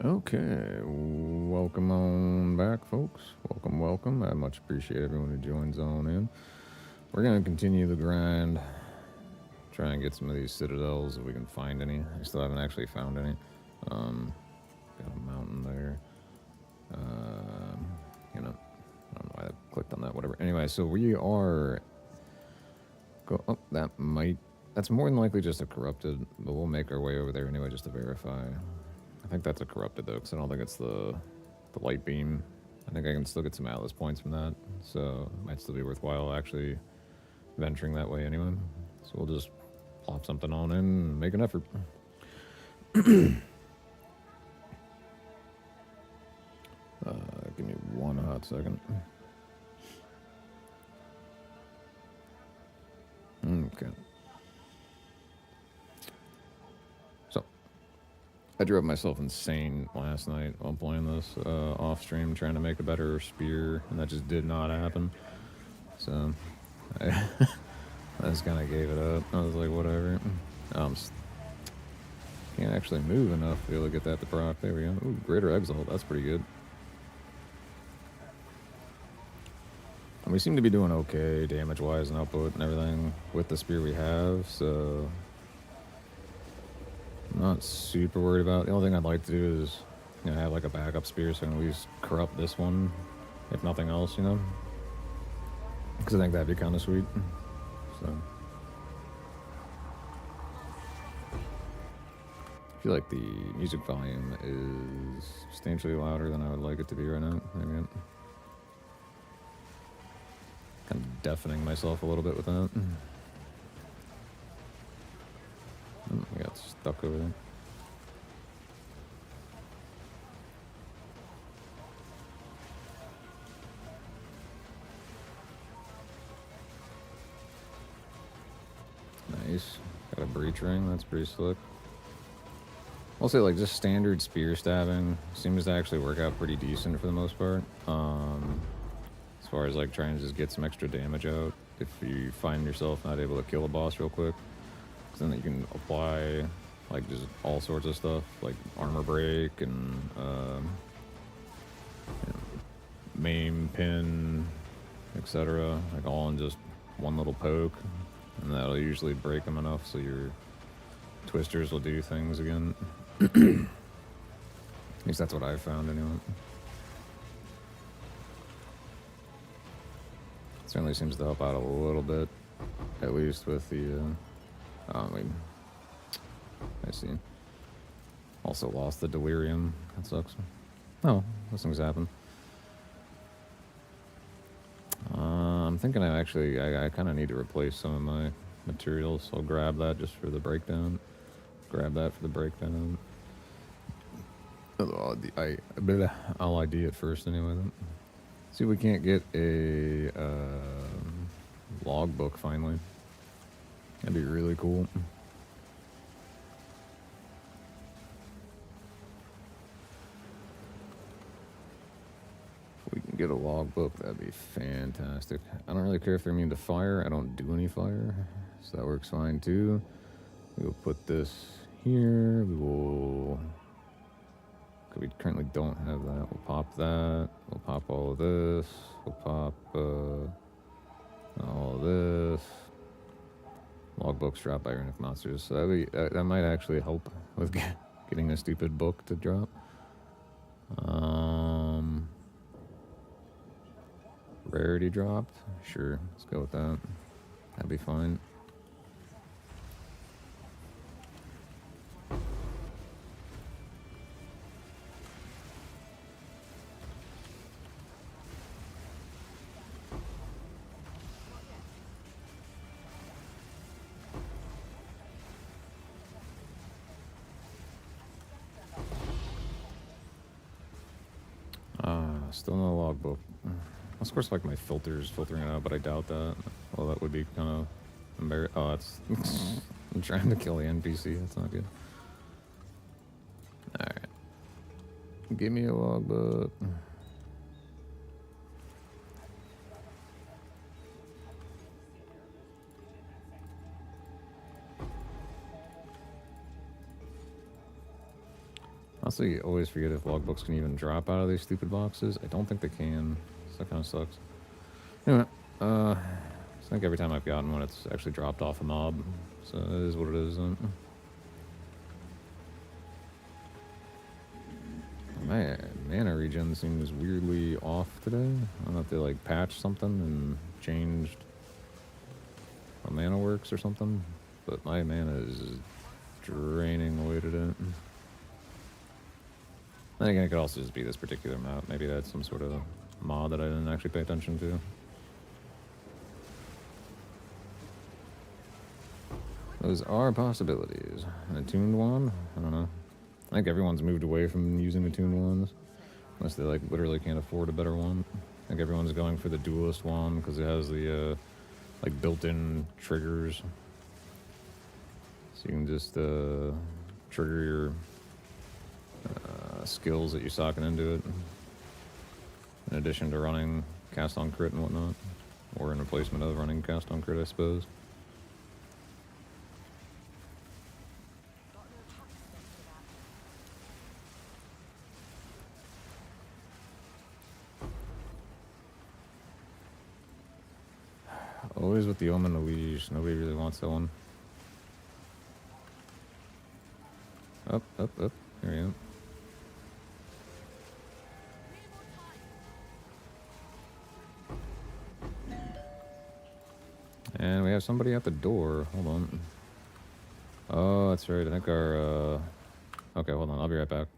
Okay, welcome on back, folks. Welcome, welcome. I much appreciate everyone who joins on in. We're gonna continue the grind, try and get some of these citadels if we can find any. I still haven't actually found any. Um, got a mountain there. You know, I don't know why I clicked on that. Whatever. Anyway, so we are. Oh, that might. That's more than likely just a corrupted, but we'll make our way over there anyway just to verify. I think that's a corrupted though, because I don't think it's the light beam. I think I can still get some Atlas points from that, so it might still be worthwhile actually venturing that way anyway. So we'll just plop something on in and make an effort. Give me one hot second. Okay. So, I drove myself insane last night while playing this off stream, trying to make a better spear, and that just did not happen. So, I, I just kind of gave it up. I was like, whatever. Um, can't actually move enough to be able to get that to proc. There we go. Ooh, greater Exile. That's pretty good. And we seem to be doing okay damage-wise and output and everything with the spear we have, so I'm not super worried about it. The only thing I'd like to do is, have like a backup spear so I can at least corrupt this one, if nothing else, because I think that'd be kind of sweet. So I feel like the music volume is substantially louder than I would like it to be right now. Maybe kind of deafening myself a little bit with that. I got stuck over there. Nice. Got a breach ring. That's pretty slick. I'll say, like, just standard spear stabbing seems to actually work out pretty decent for the most part. As far as, like, trying to just get some extra damage out if you find yourself not able to kill a boss real quick. Because then you can apply, like, just all sorts of stuff, like armor break and maim, pin, etc. Like, all in just one little poke. And that'll usually break them enough so your twisters will do things again. At least that's what I've found anyway. Certainly seems to help out a little bit, at least with the. I see. Also lost the delirium. That sucks. Oh, those things happen. I'm thinking I kind of need to replace some of my materials. So I'll grab that just for the breakdown. Grab that for the breakdown. I'll ID it first anyway. Then. See if we can't get a logbook finally. That'd be really cool. If we can get a logbook, that'd be fantastic. I don't really care if they're immune to fire. I don't do any fire, so that works fine too. We'll put this here. We will. We currently don't have that. We'll pop that. We'll pop all of this. We'll pop all of this. Logbooks drop by runic monsters. So that might actually help with getting a stupid book to drop. Rarity dropped. Sure, let's go with that. That'd be fine. Still no logbook. Of course, like my filters filtering it out, but I doubt that. Well, that would be kind of embarrassing. Oh, that's. I'm trying to kill the NPC. That's not good. Alright. Give me a logbook. Honestly, I always forget if logbooks can even drop out of these stupid boxes. I don't think they can, so that kind of sucks. Anyway, I think every time I've gotten one, it's actually dropped off a mob, so it is what it is. My mana regen seems weirdly off today. I don't know if they like patched something and changed how mana works or something, but my mana is draining away today. I think it could also just be this particular map. Maybe that's some sort of mod that I didn't actually pay attention to. Those are possibilities. An attuned one? I don't know. I think everyone's moved away from using attuned ones. Unless they like literally can't afford a better one. I think everyone's going for the duelist one because it has the like built-in triggers. So you can just trigger your skills that you're socking into it. In addition to running cast on crit and whatnot. Or in replacement of running cast on crit, I suppose. Always with the Omen Elige. Nobody really wants that one. Up, up, up. Here we go. And we have somebody at the door. Hold on. Oh, that's right. I think our... Okay, hold on. I'll be right back.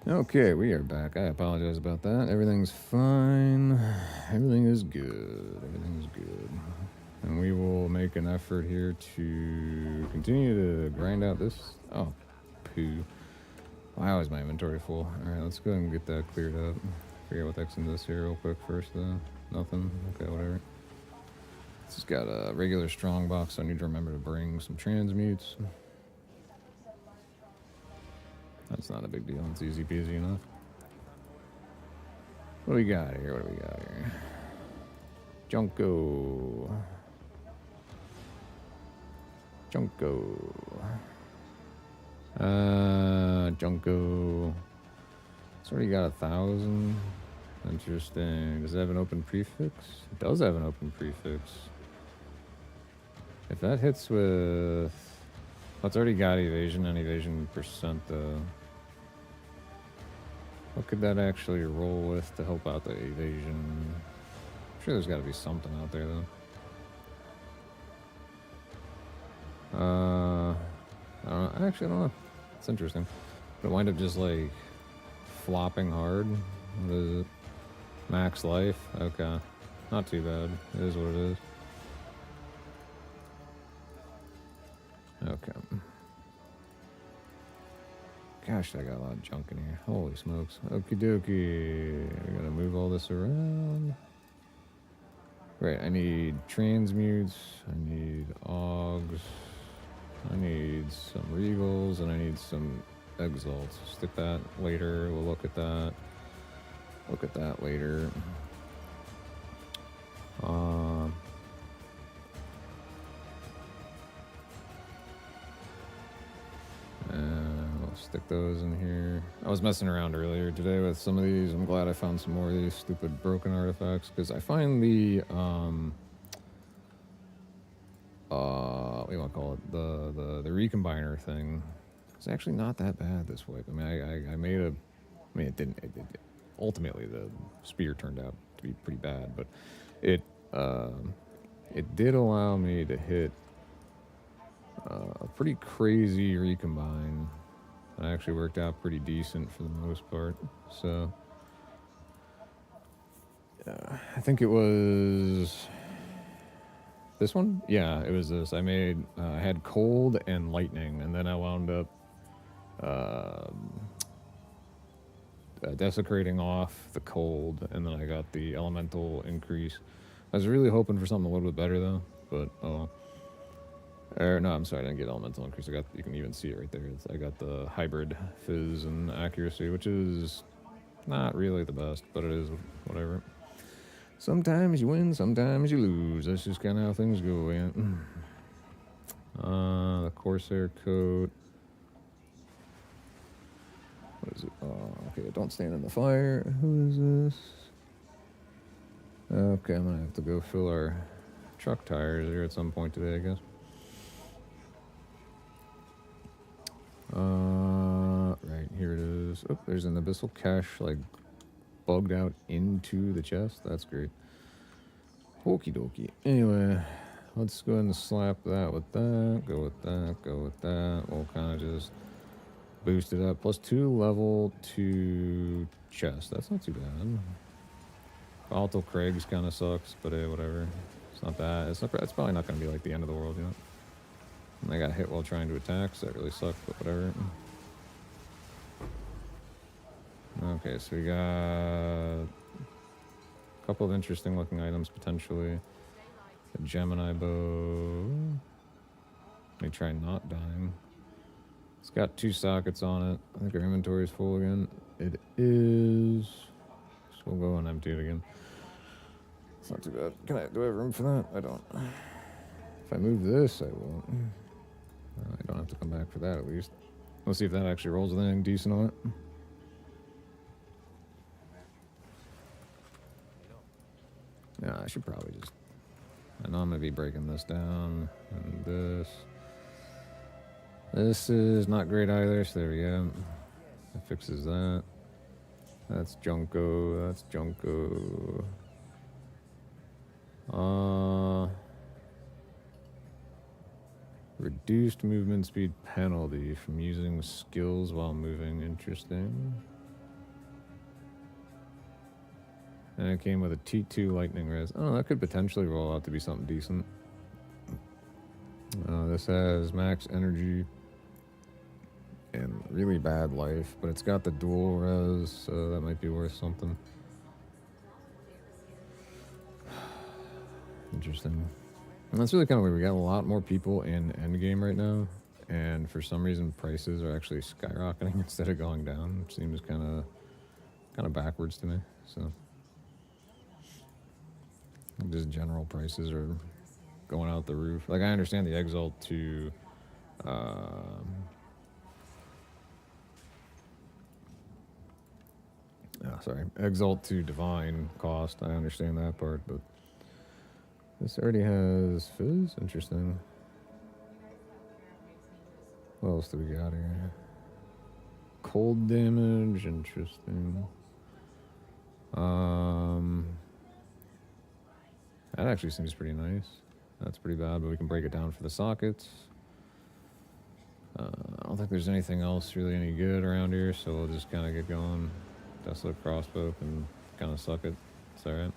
Okay, we are back. I apologize about that. Everything's fine. Everything is good. Everything is good. And we will make an effort here to continue to grind out this. Oh, poo. Wow, is my inventory full? Alright, let's go ahead and get that cleared up. Figure out what's in this here real quick first, though. Nothing. Okay, whatever. It's just got a regular strong box, so I need to remember to bring some transmutes. That's not a big deal. It's easy peasy enough. What do we got here? What do we got here? Junko. Junko. It's already got 1,000. Interesting. Does it have an open prefix? It does have an open prefix. If that hits with... Well, it's already got evasion and evasion percent, though. What could that actually roll with to help out the evasion? I'm sure there's got to be something out there, though. I don't know. Actually, I don't know. It's interesting. But it wind up just, like, flopping hard. What is it? Max life? Okay. Not too bad. It is what it is. Okay. Gosh, I got a lot of junk in here. Holy smokes. Okie dokie. We gotta move all this around. Right, I need transmutes. I need augs. I need some regals, and I need some exalts. Stick that later. We'll look at that. Look at that later. We'll stick those in here. I was messing around earlier today with some of these. I'm glad I found some more of these stupid broken artifacts, because I find the what do you want to call it? The recombiner thing. It's actually not that bad this wipe. I mean, I made a... I mean, it didn't... ultimately, the spear turned out to be pretty bad, but it did allow me to hit a pretty crazy recombine. It actually worked out pretty decent for the most part. So, I think it was... This one? Yeah, it was this. I had cold and lightning, and then I wound up desecrating off the cold, and then I got the elemental increase. I was really hoping for something a little bit better, though, but oh. No, I'm sorry, I didn't get elemental increase. You can even see it right there. I got the hybrid fizz and accuracy, which is not really the best, but it is whatever. Sometimes you win, sometimes you lose. That's just kind of how things go, yeah. The Corsair coat. What is it? Oh, okay, don't stand in the fire. Who is this? Okay, I'm gonna have to go fill our truck tires here at some point today, I guess. Right, here it is. Oh, there's an abyssal cache, like, bugged out into the chest. That's great. Okie dokie. Anyway, let's go ahead and slap that with that. Go with that. Go with that. We'll kind of just boost it up. +2 level to chest. That's not too bad. Volatile Craig's kind of sucks, but hey, whatever. It's not bad. It's probably not going to be like the end of the world, you know? And I got hit while trying to attack, so that really sucked, but whatever. Okay, so we got a couple of interesting looking items potentially. A Gemini bow. Let me try not dying. It's got 2 sockets on it. I think our inventory is full again. It is. So we'll go and empty it again. It's not too bad. Do I have room for that? I don't. If I move this, I won't. I don't have to come back for that at least. Let's see if that actually rolls with anything decent on it. Yeah, I should probably just... I know I'm going to be breaking this down. And this... This is not great either, so there we go. That fixes that. That's Junko. That's Junko. Reduced movement speed penalty from using skills while moving. Interesting. And it came with a T2 lightning res. Oh, that could potentially roll out to be something decent. This has max energy and really bad life, but it's got the dual res, so that might be worth something. Interesting. And that's really kind of weird. We got a lot more people in Endgame right now, and for some reason prices are actually skyrocketing instead of going down, which seems kind of backwards to me. So just general prices are going out the roof. Like I understand the Exile to Exalt to Divine cost. I understand that part, but this already has Fizz. Interesting. What else do we got here? Cold damage. Interesting. That actually seems pretty nice. That's pretty bad, but we can break it down for the sockets. I don't think there's anything else really any good around here, so we'll just kind of get going. Desolate crossbow can kind of suck it. It's alright.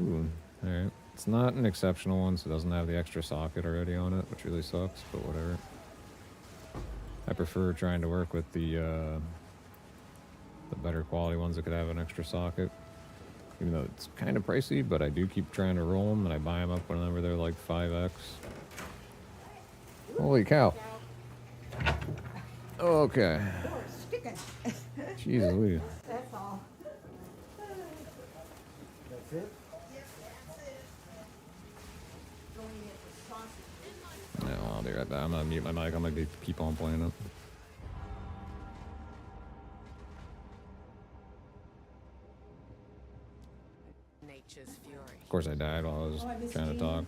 Ooh, alright. It's not an exceptional one, so it doesn't have the extra socket already on it, which really sucks, but whatever. I prefer trying to work with the better quality ones that could have an extra socket. Even though it's kind of pricey, but I do keep trying to roll them, and I buy them up whenever they're like 5x. Holy cow. Okay. Jeez Louise. That's all. That's it? No, I'll be right back. I'm gonna mute my mic. I'm gonna keep on playing it. Nature's fury. Of course, I died while I was trying to talk.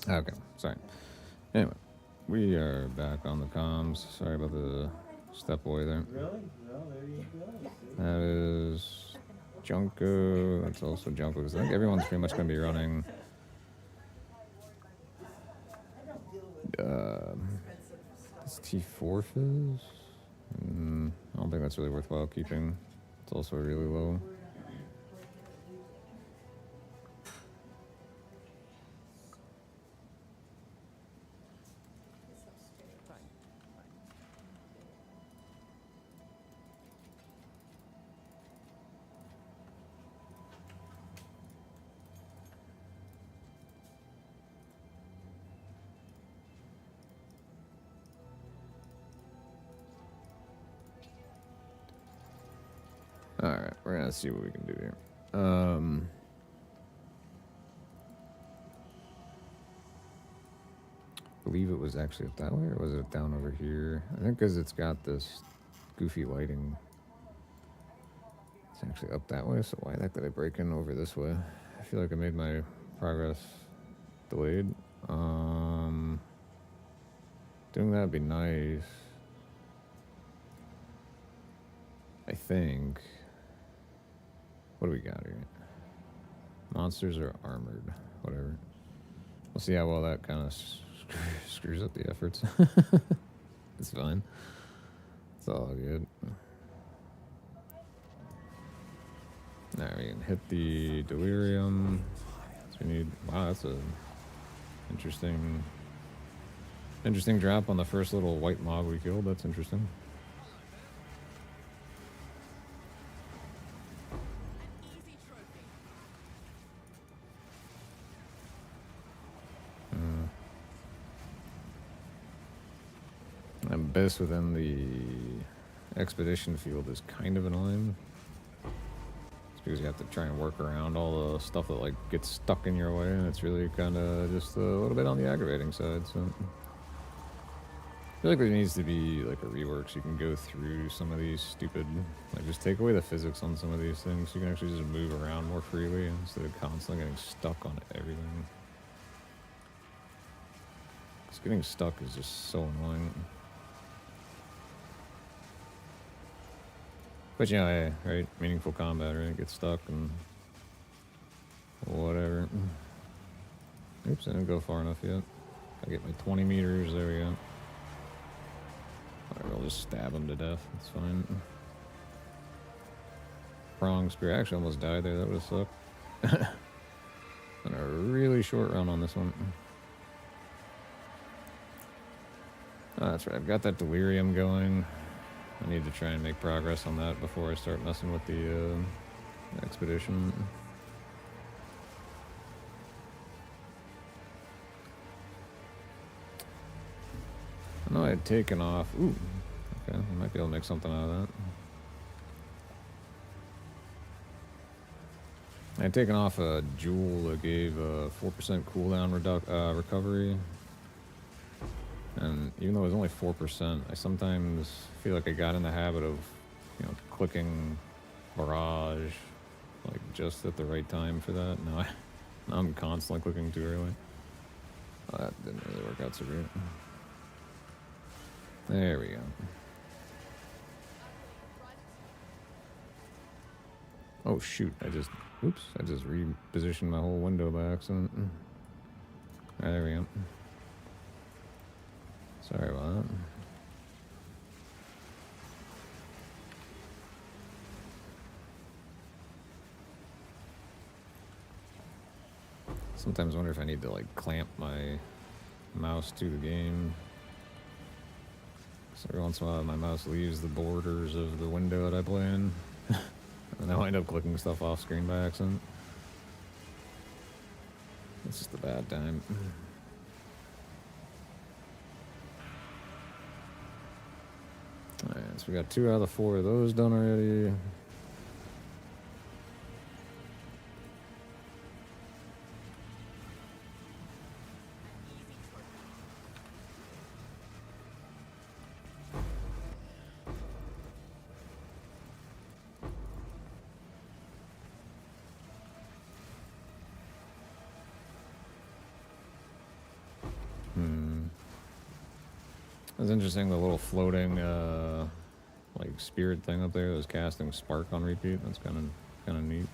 Okay, sorry. Anyway, we are back on the comms. Sorry about the step away there. Really? Well, there you go. That is Junko. That's also Junko, because I think everyone's pretty much going to be running this T4 Fizz. I don't think that's really worthwhile keeping. It's also really low. Alright, we're gonna see what we can do here. I believe it was actually up that way, or was it down over here? I think because it's got this goofy lighting. It's actually up that way, so why the heck did I break in over this way? I feel like I made my progress delayed. Doing that would be nice. I think. What do we got here? Monsters are armored. Whatever. We'll see how well that kind of screws up the efforts. It's fine. It's all good. Now we can hit the delirium. So we need. Wow, that's a interesting drop on the first little white mob we killed. That's interesting. Abyss within the expedition field is kind of annoying. It's because you have to try and work around all the stuff that like gets stuck in your way, and it's really kind of just a little bit on the aggravating side. So I feel like there needs to be like a rework so you can go through some of these stupid, like just take away the physics on some of these things so you can actually just move around more freely instead of constantly getting stuck on everything. Because getting stuck is just so annoying. But yeah, hey, right? Meaningful combat, right? Get stuck and whatever. Oops, I didn't go far enough yet. I get my 20 meters, there we go. Alright, I'll just stab him to death, it's fine. Prong spear, I actually almost died there, that would have sucked. And a really short run on this one. Oh, that's right, I've got that delirium going. I need to try and make progress on that before I start messing with the expedition. I know I had taken off. Ooh, okay, I might be able to make something out of that. I had taken off a jewel that gave a 4% cooldown recovery. And even though it was only 4%, I sometimes feel like I got in the habit of, you know, clicking barrage, like just at the right time for that. Now I'm constantly clicking too early. Oh, that didn't really work out so great. There we go. Oh shoot! I just repositioned my whole window by accident. Right, there we go. Sorry about that. Sometimes I wonder if I need to like clamp my mouse to the game. So every once in a while my mouse leaves the borders of the window that I play in. And I wind up clicking stuff off screen by accident. It's just a bad time. Alright, so we got 2 out of the 4 of those done already. It's interesting, the little floating, like spirit thing up there that was casting spark on repeat. That's kind of neat.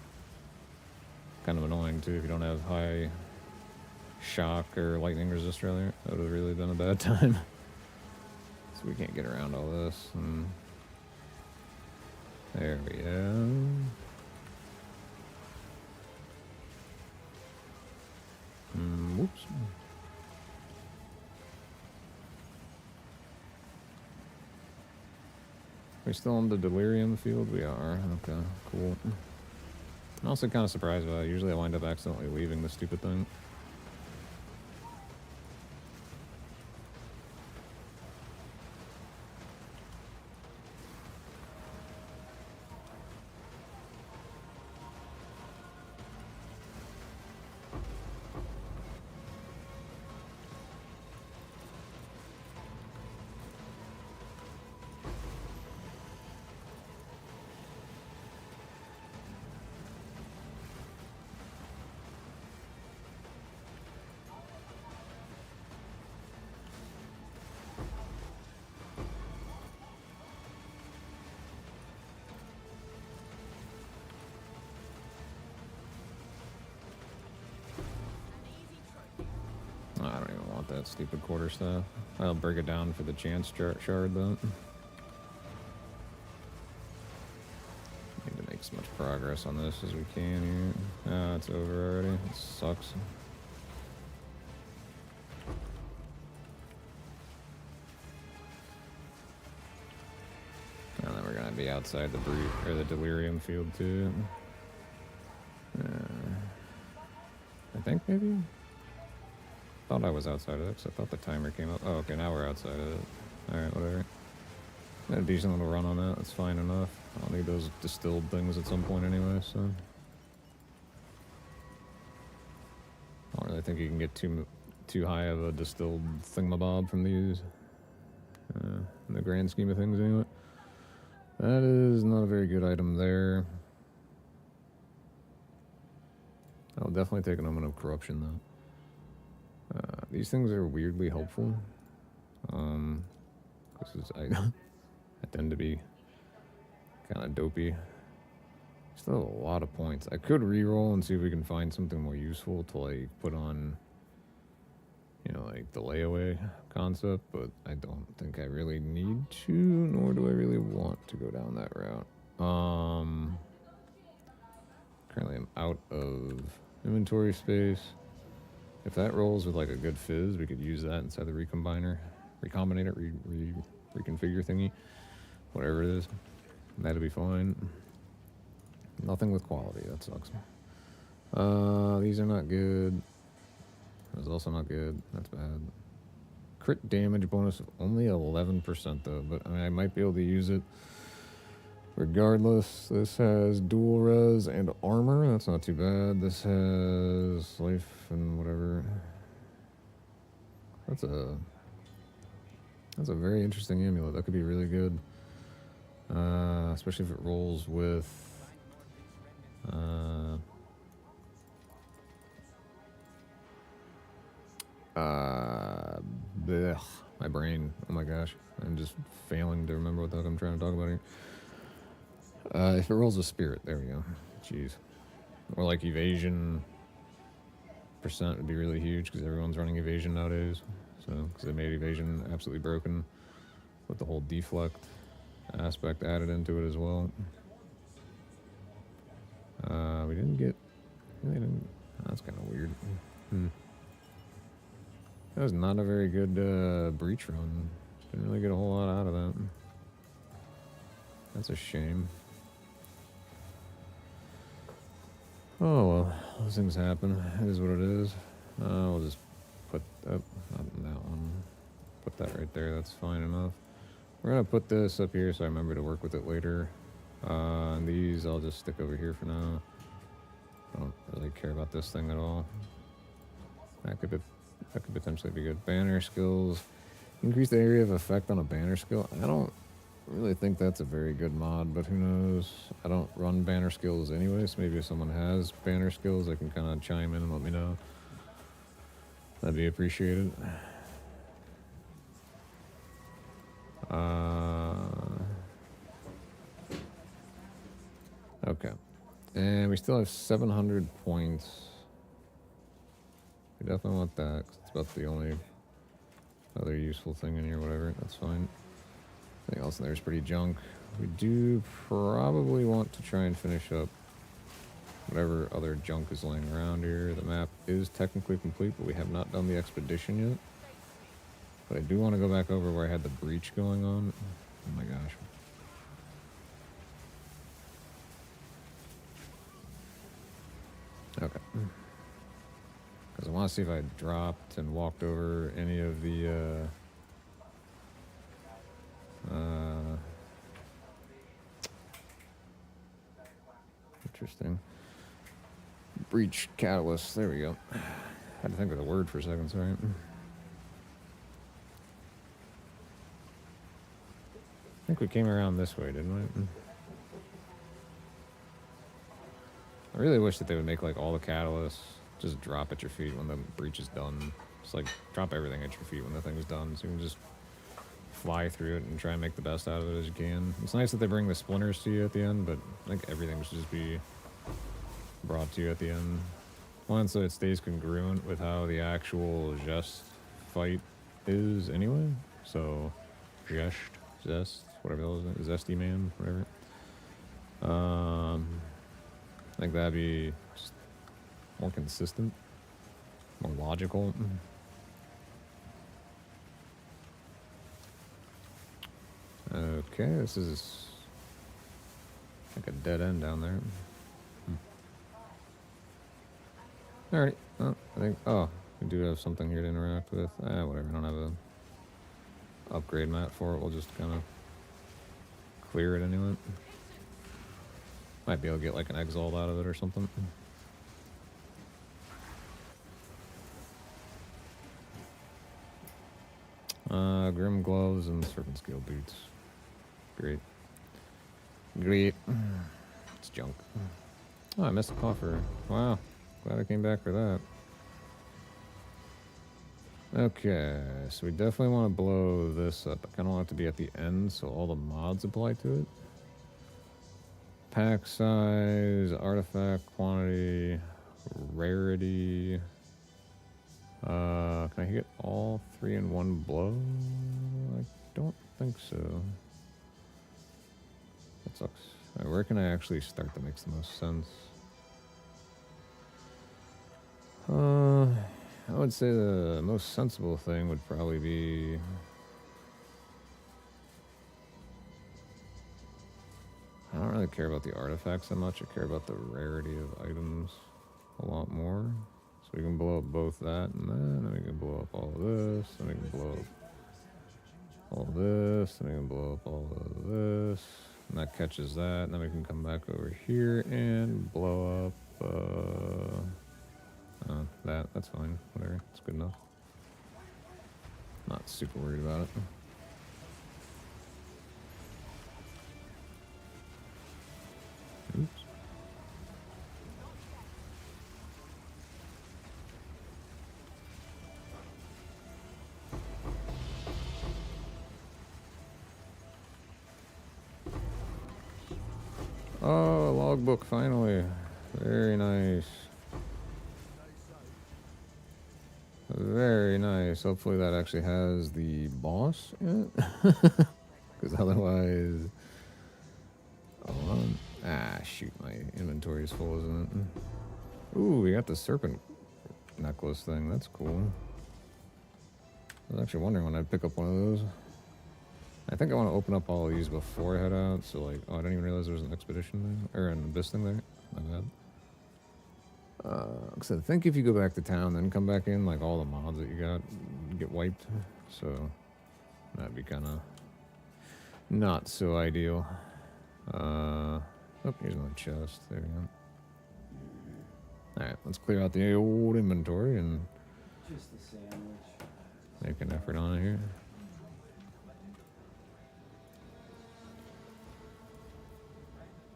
Kind of annoying too if you don't have high shock or lightning resist earlier. That would have really been a bad time. So we can't get around all this. There we go. Whoops. We're still in the delirium field? We are. Okay, cool. I'm also kind of surprised about it. Usually I wind up accidentally leaving the stupid thing. that stupid quarterstaff. I'll break it down for the chance shard though. Need to make as much progress on this as we can here. Ah, it's over already. It sucks. And then we're gonna be outside the the delirium field too. I think maybe. Thought I was outside of it because I thought the timer came up. Oh, okay, now we're outside of it. All right, whatever. Got a decent little run on that. That's fine enough. I'll need those distilled things at some point anyway, so. I don't really think you can get too high of a distilled thingamabob from these. In the grand scheme of things, anyway. That is not a very good item there. I'll definitely take an Omen of Corruption, though. These things are weirdly helpful. I tend to be kind of dopey. Still have a lot of points. I could reroll and see if we can find something more useful to like put on, you know, like the layaway concept, but I don't think I really need to, nor do I really want to go down that route. Currently I'm out of inventory space. If that rolls with like a good fizz, we could use that inside the recombinator, reconfigure thingy, whatever it is. That'll be fine. Nothing with quality, that sucks. These are not good. That's also not good. That's bad. Crit damage bonus of only 11% though, but I mean, I might be able to use it regardless. This has dual res and armor. That's not too bad. This has life and whatever. That's a very interesting amulet. That could be really good. Especially if it rolls with blech, my brain. Oh my gosh. I'm just failing to remember what the heck I'm trying to talk about here. If it rolls with spirit, there we go. Jeez. Or like evasion percent would be really huge because everyone's running evasion nowadays. So, because they made evasion absolutely broken with the whole deflect aspect added into it as well. We didn't get. Really didn't. That's kind of weird. That was not a very good breach run. Didn't really get a whole lot out of that. That's a shame. Oh well, those things happen. It is what it is. We'll just put up not that one. Put that right there. That's fine enough. We're gonna put this up here so I remember to work with it later. And these I'll just stick over here for now. I don't really care about this thing at all. That could potentially be good. Banner skills. Increase the area of effect on a banner skill. I don't really think that's a very good mod, but who knows? I don't run banner skills anyway, so maybe if someone has banner skills, they can kind of chime in and let me know. That'd be appreciated. Okay. And we still have 700 points. We definitely want that, 'cause it's about the only other useful thing in here, whatever. That's fine. Everything else in there is pretty junk. We do probably want to try and finish up whatever other junk is laying around here. The map is technically complete, but we have not done the expedition yet. But I do want to go back over where I had the breach going on. Oh my gosh. Okay. Because I want to see if I dropped and walked over any of the interesting. Breach catalyst. There we go. Had to think of the word for a second, sorry. I think we came around this way, didn't we? I really wish that they would make like all the catalysts just drop at your feet when the breach is done. Just like drop everything at your feet when the thing's done, so you can just fly through it and try and make the best out of it as you can. It's nice that they bring the splinters to you at the end, but I think everything should just be brought to you at the end. One, so it stays congruent with how the actual just fight is anyway. So, Zest, whatever that is, Zesty Man, whatever. I think that'd be just more consistent, more logical. Okay, this is like a dead end down there. Alright, well, I think, oh, we do have something here to interact with. Whatever, I don't have a upgrade mat for it. We'll just kind of clear it anyway. Might be able to get like an Exile out of it or something. Grim Gloves and Serpent Scale Boots. Great. Great. It's junk. Oh, I missed the coffer. Wow. Glad I came back for that. Okay, so we definitely want to blow this up. I kind of want it to be at the end so all the mods apply to it. Pack size, artifact quantity, rarity. Can I get all 3 in one blow? I don't think so. That sucks. Alright, where can I actually start that makes the most sense? I would say the most sensible thing would probably be... I don't really care about the artifacts that much. I care about the rarity of items a lot more. So we can blow up both that and that, and then we can blow up all of this, and we can blow up all of this, and we can blow up all of this, and that catches that, and then we can come back over here and blow up that's fine, whatever, it's good enough. Not super worried about it. Oops. Oh, logbook finally. Very nice. Very nice. Hopefully that actually has the boss in it. Because otherwise... Hold on. Ah, shoot. My inventory is full, isn't it? Ooh, we got the serpent necklace thing. That's cool. I was actually wondering when I'd pick up one of those. I think I want to open up all of these before I head out. So, like, oh, I didn't even realize there was an expedition there. Or an abyss thing there. My bad. Because I think if you go back to town, then come back in, like, all the mods that you got get wiped. So, that'd be kind of not so ideal. Oh, here's another chest. There we go. Alright, let's clear out the old inventory and Just the sandwich. make an effort on it here.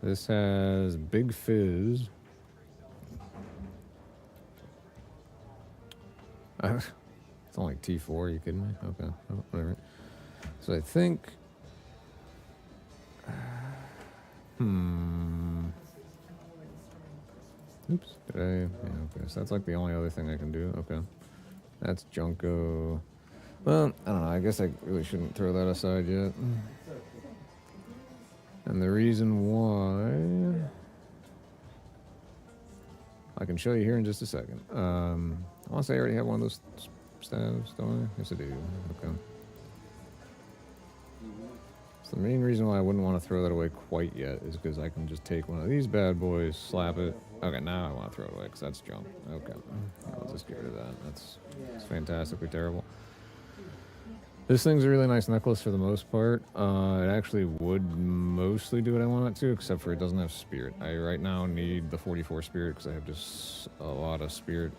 This has Big Fizz. It's only T4, are you kidding me? Okay, oh, whatever. So I think... Oops, did I? Yeah, okay, so that's like the only other thing I can do. Okay. That's Junko. Well, I don't know, I guess I really shouldn't throw that aside yet. And the reason why... I can show you here in just a second. I want to say I already have one of those staves, don't I? Yes, I do. Okay. So the main reason why I wouldn't want to throw that away quite yet is because I can just take one of these bad boys, slap it. Okay, now I want to throw it away because that's junk. Okay. I'll just get rid of that. That's fantastically terrible. This thing's a really nice necklace for the most part. It actually would mostly do what I want it to, except for it doesn't have spirit. I right now need the 44 spirit because I have just a lot of spirit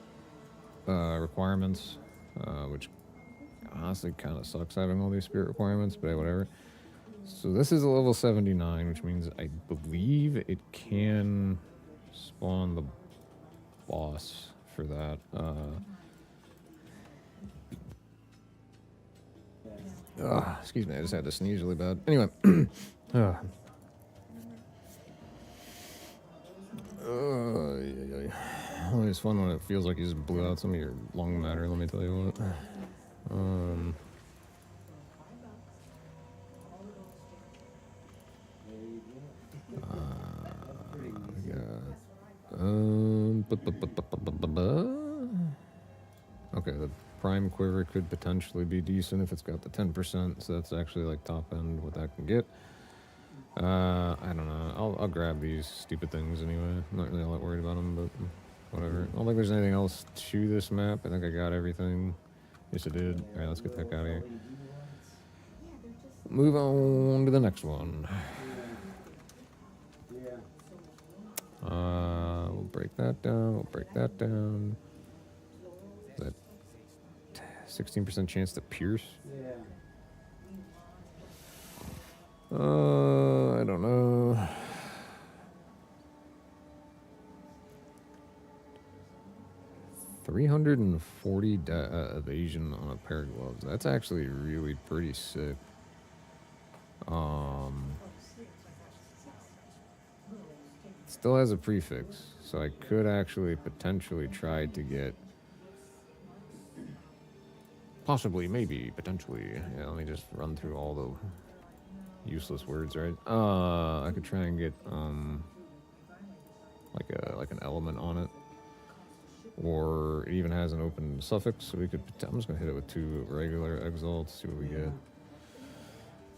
requirements, which honestly kind of sucks having all these spirit requirements, but whatever. So this is a level 79, which means I believe it can spawn the boss for that. Excuse me, I just had to sneeze really bad. Anyway. Always fun when it feels like you just blew out some of your lung matter, let me tell you what. Okay, the prime quiver could potentially be decent if it's got the 10%, so that's actually like top end what that can get. I don't know. I'll grab these stupid things anyway. I'm not really all that worried about them, but whatever. I don't think there's anything else to this map. I think I got everything. Yes, I did. Alright, let's get the heck out of here. Move on to the next one. We'll break that down. We'll break that down. Is that 16% chance to pierce? I don't know. $340 evasion on a pair of gloves. That's actually really pretty sick. Still has a prefix, so I could actually potentially try to get possibly, maybe, potentially. Yeah, let me just run through all the useless words, right? I could try and get like an element on it, or it even has an open suffix, so we could. I'm just gonna hit it with 2 regular Exile to see what we get.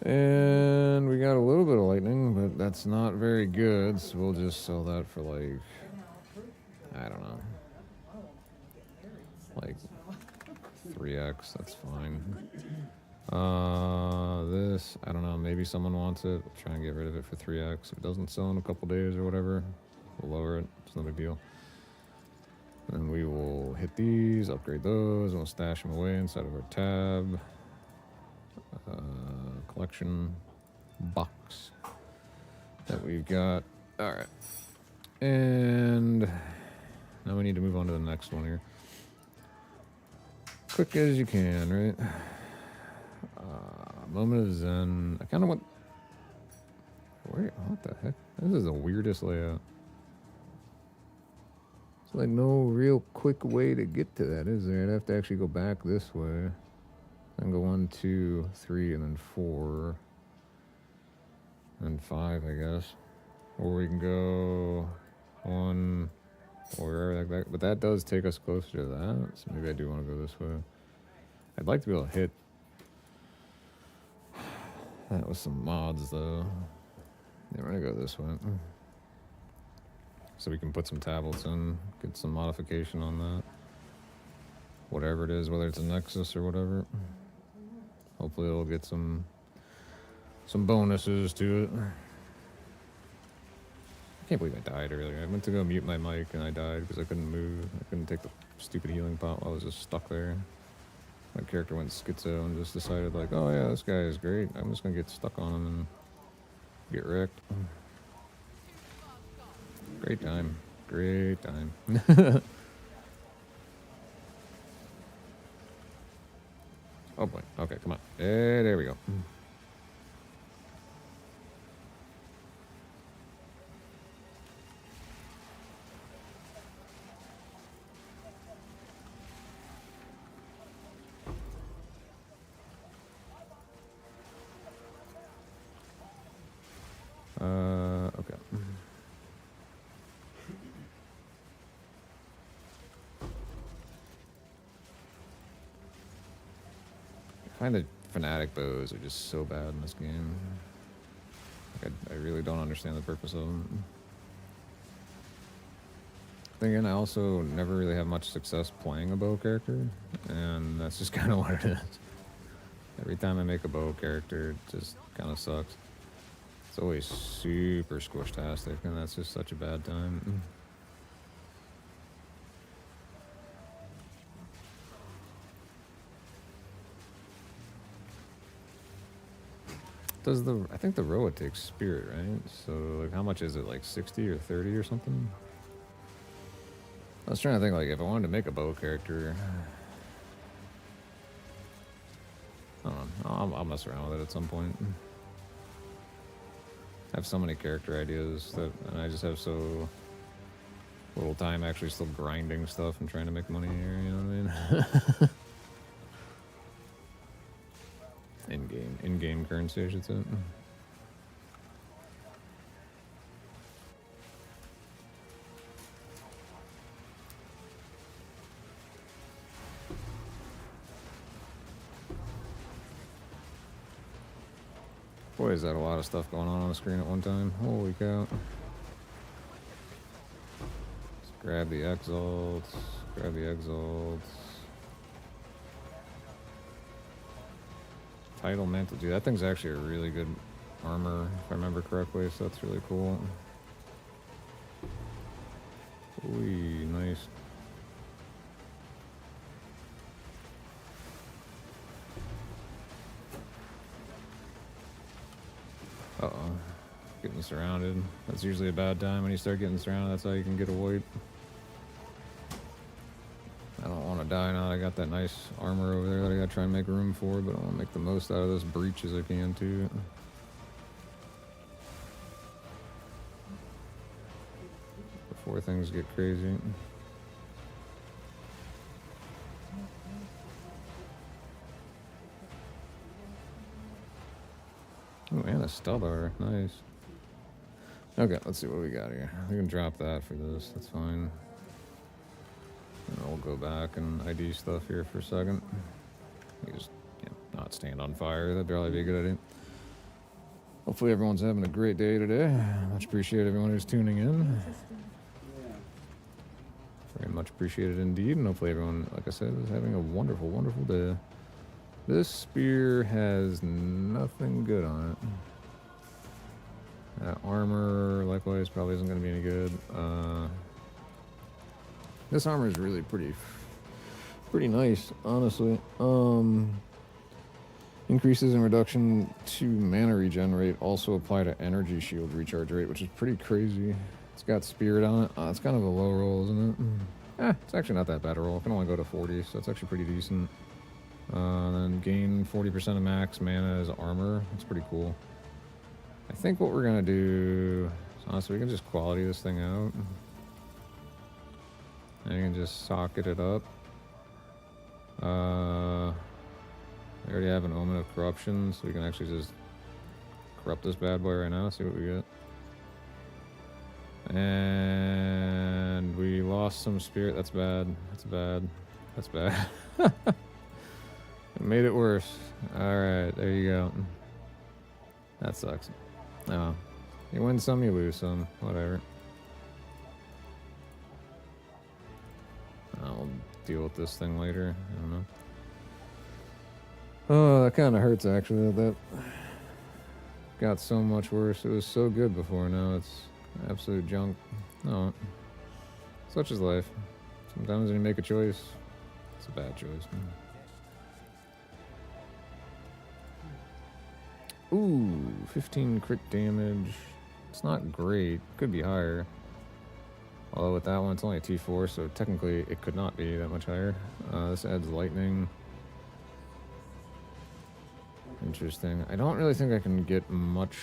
And we got a little bit of lightning, but that's not very good, so we'll just sell that for like, I don't know, like 3x, that's fine. This, I don't know, maybe someone wants it. We'll try and get rid of it for 3x. If it doesn't sell in a couple days or whatever, we'll lower it. It's no big deal. And we will hit these, upgrade those, and we'll stash them away inside of our tab. Collection box that we've got. All right. And now we need to move on to the next one here. Quick as you can, right? Moment of Zen. I kind of want... What the heck? This is the weirdest layout. It's like no real quick way to get to that, is there? I'd have to actually go back this way. And go 1, 2, 3, and then 4. And 5, I guess. Or we can go 1, or like that. But that does take us closer to that. So maybe I do want to go this way. I'd like to be able to hit that with some mods, though. Yeah, we're going to go this way. So we can put some tablets in, get some modification on that. Whatever it is, whether it's a Nexus or whatever. Hopefully it'll get some bonuses to it. I can't believe I died earlier. I went to go mute my mic and I died because I couldn't move. I couldn't take the stupid healing pot while I was just stuck there. My character went schizo and just decided like, oh yeah, this guy is great. I'm just gonna get stuck on him and get wrecked. Great time. Great time. Oh boy. Okay, come on. There we go. Okay. I find the fanatic bows are just so bad in this game. Like I really don't understand the purpose of them. Then again, I also never really have much success playing a bow character, and that's just kind of what it is. Every time I make a bow character, it just kind of sucks. It's always super squish-tastic, and that's just such a bad time. I think the Roa takes spirit, right? So, like, how much is it? Like 60 or 30 or something? I was trying to think, like, if I wanted to make a bow character, I don't know. I'll mess around with it at some point. I have so many character ideas and I just have so little time actually still grinding stuff and trying to make money here, you know what I mean? in-game currency, I should say. Boy, is that a lot of stuff going on the screen at one time. Holy cow. Let's grab the exalts. Grab the exalts. Title mantle. Dude, that thing's actually a really good armor, if I remember correctly, so that's really cool. Ooh, nice. Uh-oh. Getting surrounded. That's usually a bad time when you start getting surrounded. That's how you can get a wipe. I don't want to die now. I got that nice armor over there that I got to try and make room for, but I want to make the most out of this breach as I can, too. Before things get crazy. Oh, and a Stellar. Nice. Okay, let's see what we got here. We can drop that for this. That's fine. And we'll go back and ID stuff here for a second. You just, not stand on fire. That'd probably be a good idea. Hopefully everyone's having a great day today. Much appreciate everyone who's tuning in. Yeah. Very much appreciated indeed. And hopefully everyone, like I said, is having a wonderful, wonderful day. This spear has nothing good on it. That armor, likewise, probably isn't going to be any good. This armor is really pretty nice, honestly. Increases in reduction to mana regen rate also apply to energy shield recharge rate, which is pretty crazy. It's got spirit on it. It's kind of a low roll, isn't it? It's actually not that bad a roll. It can only go to 40, so it's actually pretty decent. Then gain 40% of max mana as armor. That's pretty cool. I think what we're going to do is, honestly, we can just quality this thing out. And you can just socket it up. We already have an Omen of Corruption, so we can actually just corrupt this bad boy right now, see what we get. And we lost some spirit. That's bad. That's bad. That's bad. It made it worse. Alright, there you go. That sucks. Oh. You win some, you lose some. Whatever. I'll deal with this thing later. I don't know. Oh, that kind of hurts, actually. That got so much worse. It was so good before. Now it's absolute junk. No. Such is life. Sometimes when you make a choice, it's a bad choice. Ooh, 15 crit damage. It's not great. Could be higher. Although with that one, it's only a T4, so technically it could not be that much higher. This adds lightning. Interesting. I don't really think I can get much.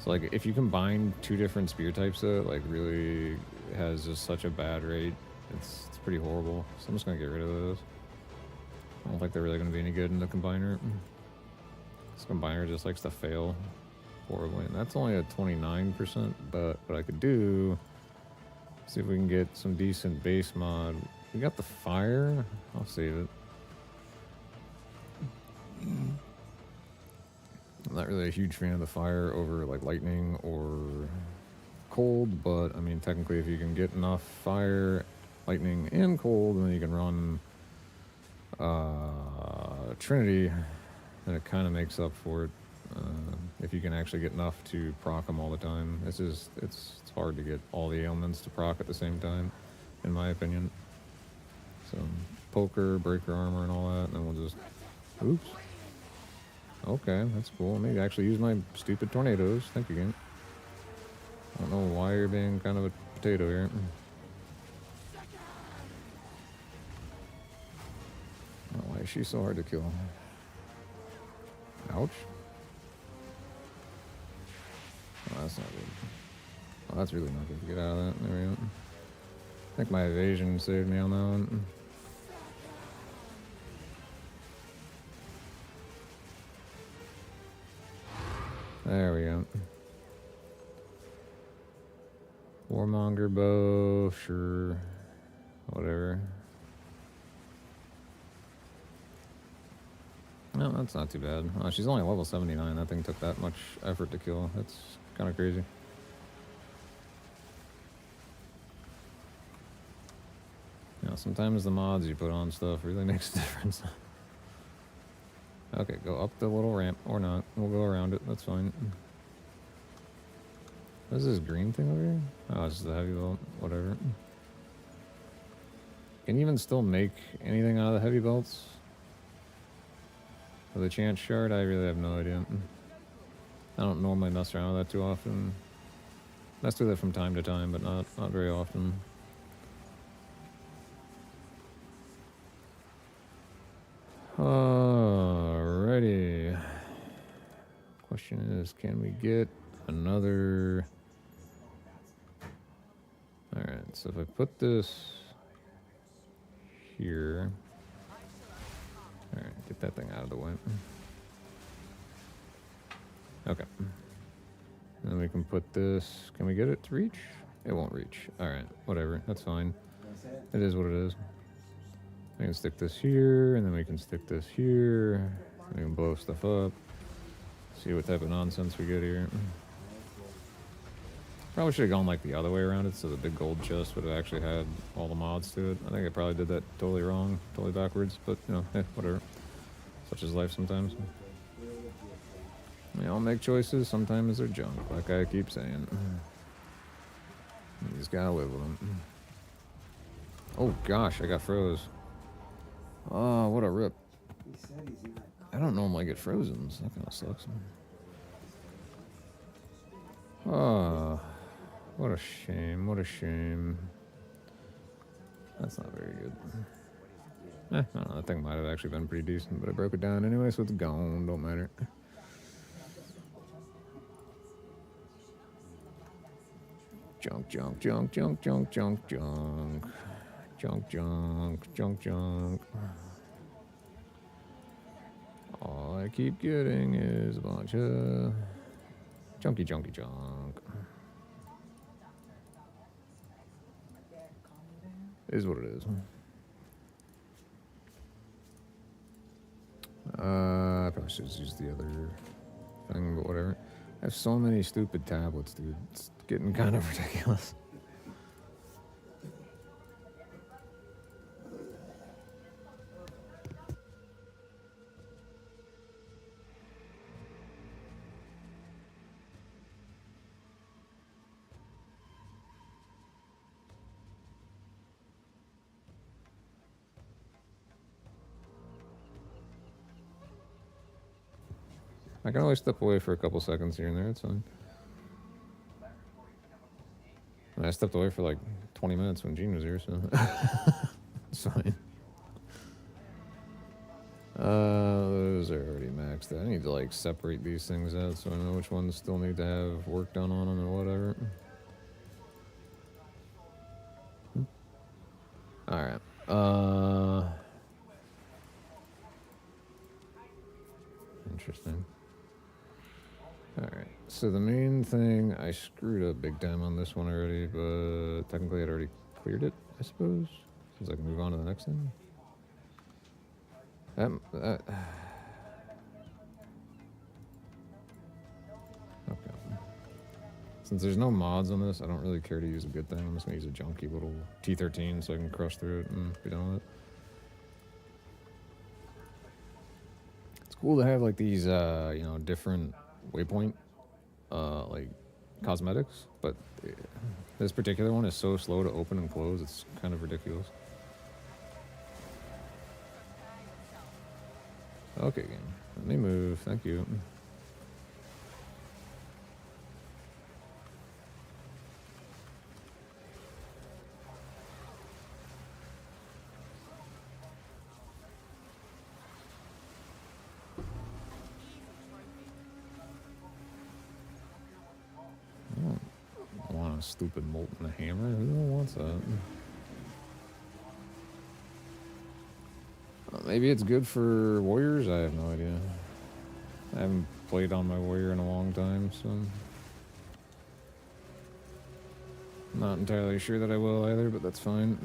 So, like, if you combine two different spear types, though, it, like, really has just such a bad rate. It's pretty horrible. So I'm just going to get rid of those. I don't think they're really going to be any good in the combiner. This combiner just likes to fail horribly. And that's only at 29%, but what I could do, see if we can get some decent base mod. We got the fire. I'll save it. I'm not really a huge fan of the fire over like lightning or cold, but I mean technically if you can get enough fire, lightning, and cold, then you can run Trinity, then it kind of makes up for it. If you can actually get enough to proc them all the time. It's hard to get all the ailments to proc at the same time, in my opinion. So poker, breaker armor, and all that, and then we'll just oops. Okay, that's cool. Maybe actually use my stupid tornadoes. Thank you, game. I don't know why you're being kind of a potato here. Oh, why is she so hard to kill? Ouch. Oh, that's not good. Oh, that's really not good. Get out of that. There we go. I think my evasion saved me on that one. There we go. Warmonger bow, sure. Whatever. No, that's not too bad. Oh, she's only level 79. That thing took that much effort to kill. That's kind of crazy. You know, sometimes the mods you put on stuff really makes a difference. Okay, go up the little ramp, or not. We'll go around it, that's fine. What is this green thing over here? Oh, it's just the heavy belt, whatever. Can you even still make anything out of the heavy belts? For the chance shard, I really have no idea. I don't normally mess around with that too often. Mess with it from time to time, but not very often. Alrighty. Question is, can we get another... Alright, so if I put this here... Alright, get that thing out of the way. Okay. And then we can put this... Can we get it to reach? It won't reach. Alright, whatever. That's fine. It is what it is. We can stick this here, and then we can stick this here. We can blow stuff up. See what type of nonsense we get here. Probably should have gone like the other way around it, so the big gold chest would have actually had all the mods to it. I think I probably did that totally wrong, totally backwards, but you know, whatever. Such is life sometimes. We all make choices, sometimes they're junk, like I keep saying. You just gotta live with them. Oh gosh, I got froze. Oh, what a rip. He said he's not. I don't normally get frozen, so that kind of sucks. Oh, what a shame, what a shame. That's not very good. I don't know, that thing might have actually been pretty decent, but I broke it down anyway, so it's gone, don't matter. Junk, junk, junk, junk, junk, junk, junk. Junk, junk, junk, junk. All I keep getting is a bunch of junky, junky junk. Is what it is. I probably should just use the other thing, but whatever. I have so many stupid tablets, dude. It's getting kind of ridiculous. I can always step away for a couple seconds here and there, it's fine. I stepped away for like 20 minutes when Gene was here, so it's fine. Those are already maxed out. I need to like separate these things out so I know which ones still need to have work done on them or whatever. Alright. Interesting. Alright, so the main thing, I screwed up big time on this one already, but technically I'd already cleared it, I suppose, since I can move on to the next thing. Okay. Since there's no mods on this, I don't really care to use a good thing. I'm just going to use a junky little T13 so I can crush through it and be done with it. It's cool to have like these, you know, different waypoint, like cosmetics, but this particular one is so slow to open and close, it's kind of ridiculous. Okay, game. Let me move. Thank you. I don't want a stupid molten hammer. Who wants that? Maybe it's good for warriors? I have no idea. I haven't played on my warrior in a long time, so not entirely sure that I will either, but that's fine.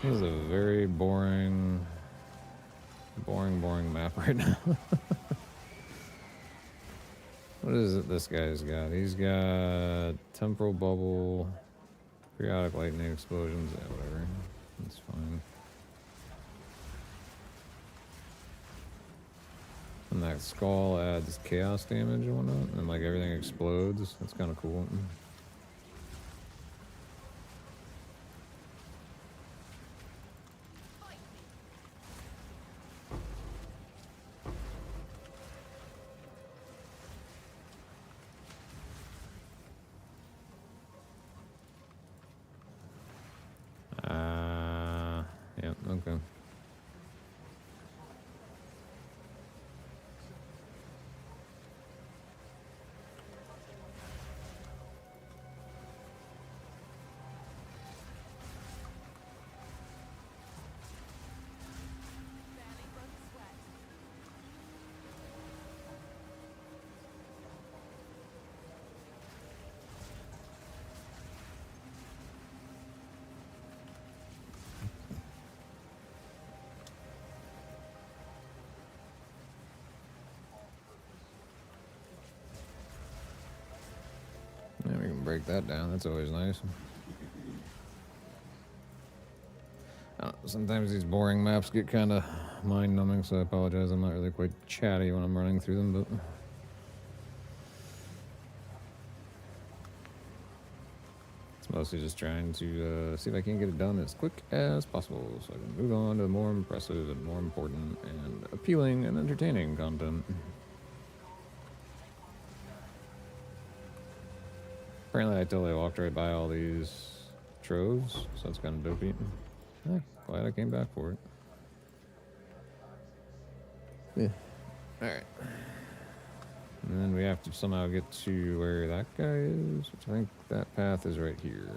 This is a very boring map right now. What is it this guy's got? He's got temporal bubble, periodic lightning explosions, yeah, whatever. That's fine. And that skull adds chaos damage and whatnot, and like everything explodes. That's kind of cool. Yeah, okay. Yeah, we can break that down. That's always nice. Sometimes these boring maps get kind of mind-numbing, so I apologize. I'm not really quite chatty when I'm running through them, but it's mostly just trying to see if I can get it done as quick as possible so I can move on to the more impressive and more important and appealing and entertaining content. Apparently I totally walked right by all these troves, so that's kind of dopey. Yeah, glad I came back for it. Yeah. Alright. And then we have to somehow get to where that guy is, which I think that path is right here.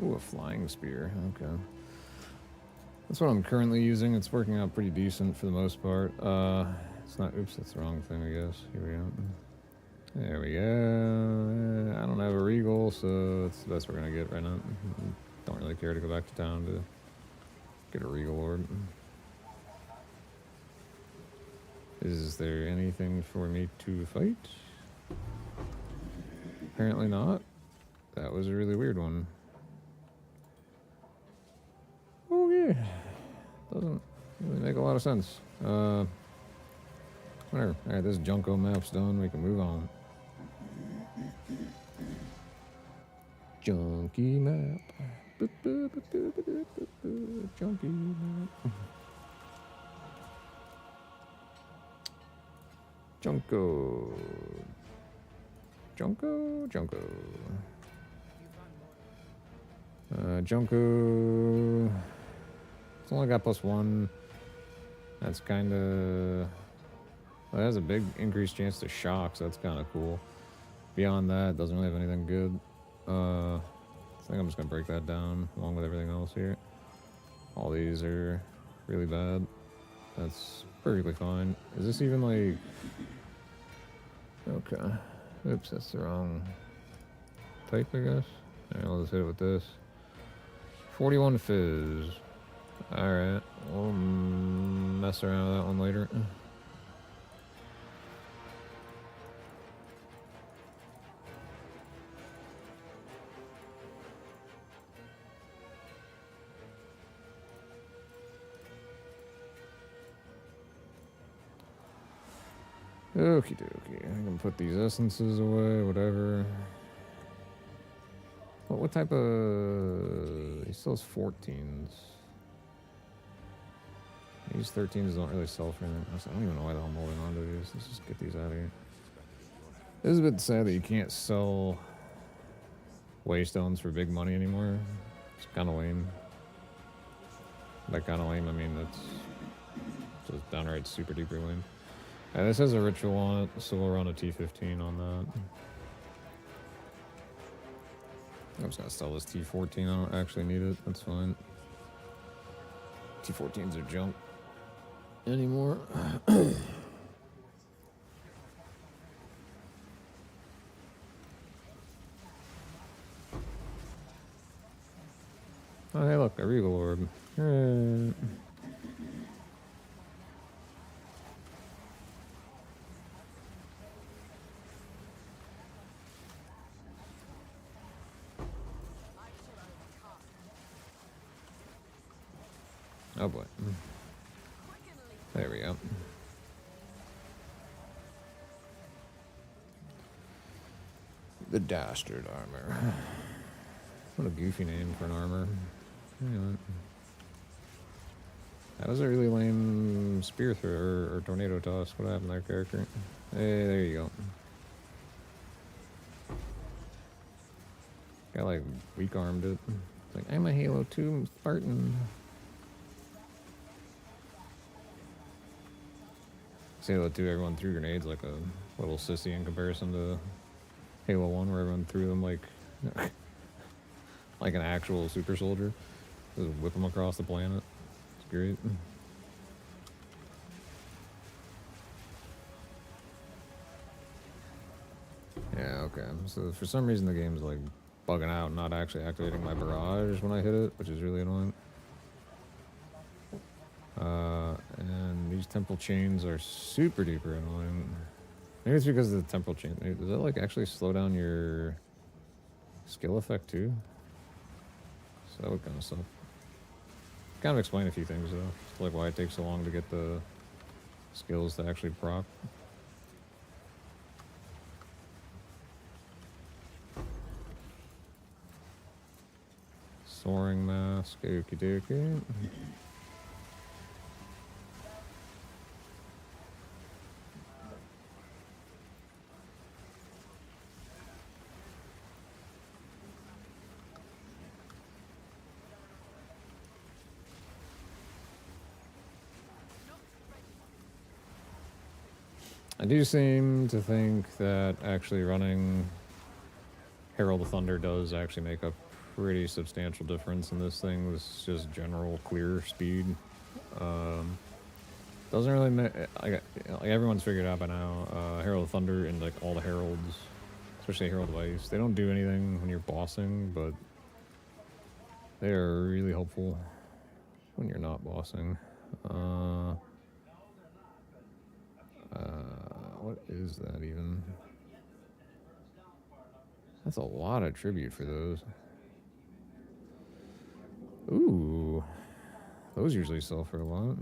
Ooh, a flying spear. Okay. That's what I'm currently using. It's working out pretty decent for the most part. It's not... Oops, that's the wrong thing, I guess. Here we go. There we go. I don't have a regal, so that's the best we're going to get right now. Don't really care to go back to town to get a regal orb. Is there anything for me to fight? Apparently not. That was a really weird one. Oh yeah, doesn't really make a lot of sense. Whatever. Alright, this Junko map's done. We can move on. Junky map. Junky map. Junko. Junko. Junko. It's only got +1. That's kind of... Well, it has a big increased chance to shock, so that's kind of cool. Beyond that, it doesn't really have anything good. I think I'm just going to break that down along with everything else here. All these are really bad. That's perfectly fine. Is this even like... Okay. Oops, that's the wrong type, I guess. Alright, I'll just hit it with this. 41 fizz. Alright. mess around with that one later. Okie dokie. I can put these essences away, whatever. What type of... He still has 14s. These 13s don't really sell for anything. I don't even know why the hell I'm holding on to these. Let's just get these out of here. It is a bit sad that you can't sell waystones for big money anymore. It's kind of lame. By kind of lame, I mean that's just downright super duper lame. This has a ritual on it, so we'll run a T15 on that. I'm just gonna sell this T14. I don't actually need it. That's fine. T14s are junk anymore. Oh, hey, look, a Regal Orb. Hooray. Oh boy. There we go. The Dastard Armor. What a goofy name for an armor. Anyway. That was a really lame spear throw or tornado toss. What happened to that character? Hey, there you go. Got like weak armed it. It's like, I'm a Halo 2 Spartan. Halo 2, everyone threw grenades like a little sissy in comparison to Halo 1, where everyone threw them like like an actual super soldier. Just whip them across the planet. It's great. Yeah, okay. So for some reason the game's like bugging out and not actually activating my barrage when I hit it, which is really annoying. And these temple chains are super duper annoying. Maybe it's because of the temple chain. Does that like actually slow down your skill effect too? So that would kind of suck. Kind of explain a few things though, like why it takes so long to get the skills to actually proc. Soaring mask, okie dokie. I do seem to think that actually running Herald of Thunder does actually make a pretty substantial difference in this thing. This is just general clear speed. Doesn't really like everyone's figured out by now. Herald of Thunder and like all the heralds, especially Herald of Ice, they don't do anything when you're bossing, but they are really helpful when you're not bossing. What is that even? That's a lot of tribute for those. Ooh. Those usually sell for a lot.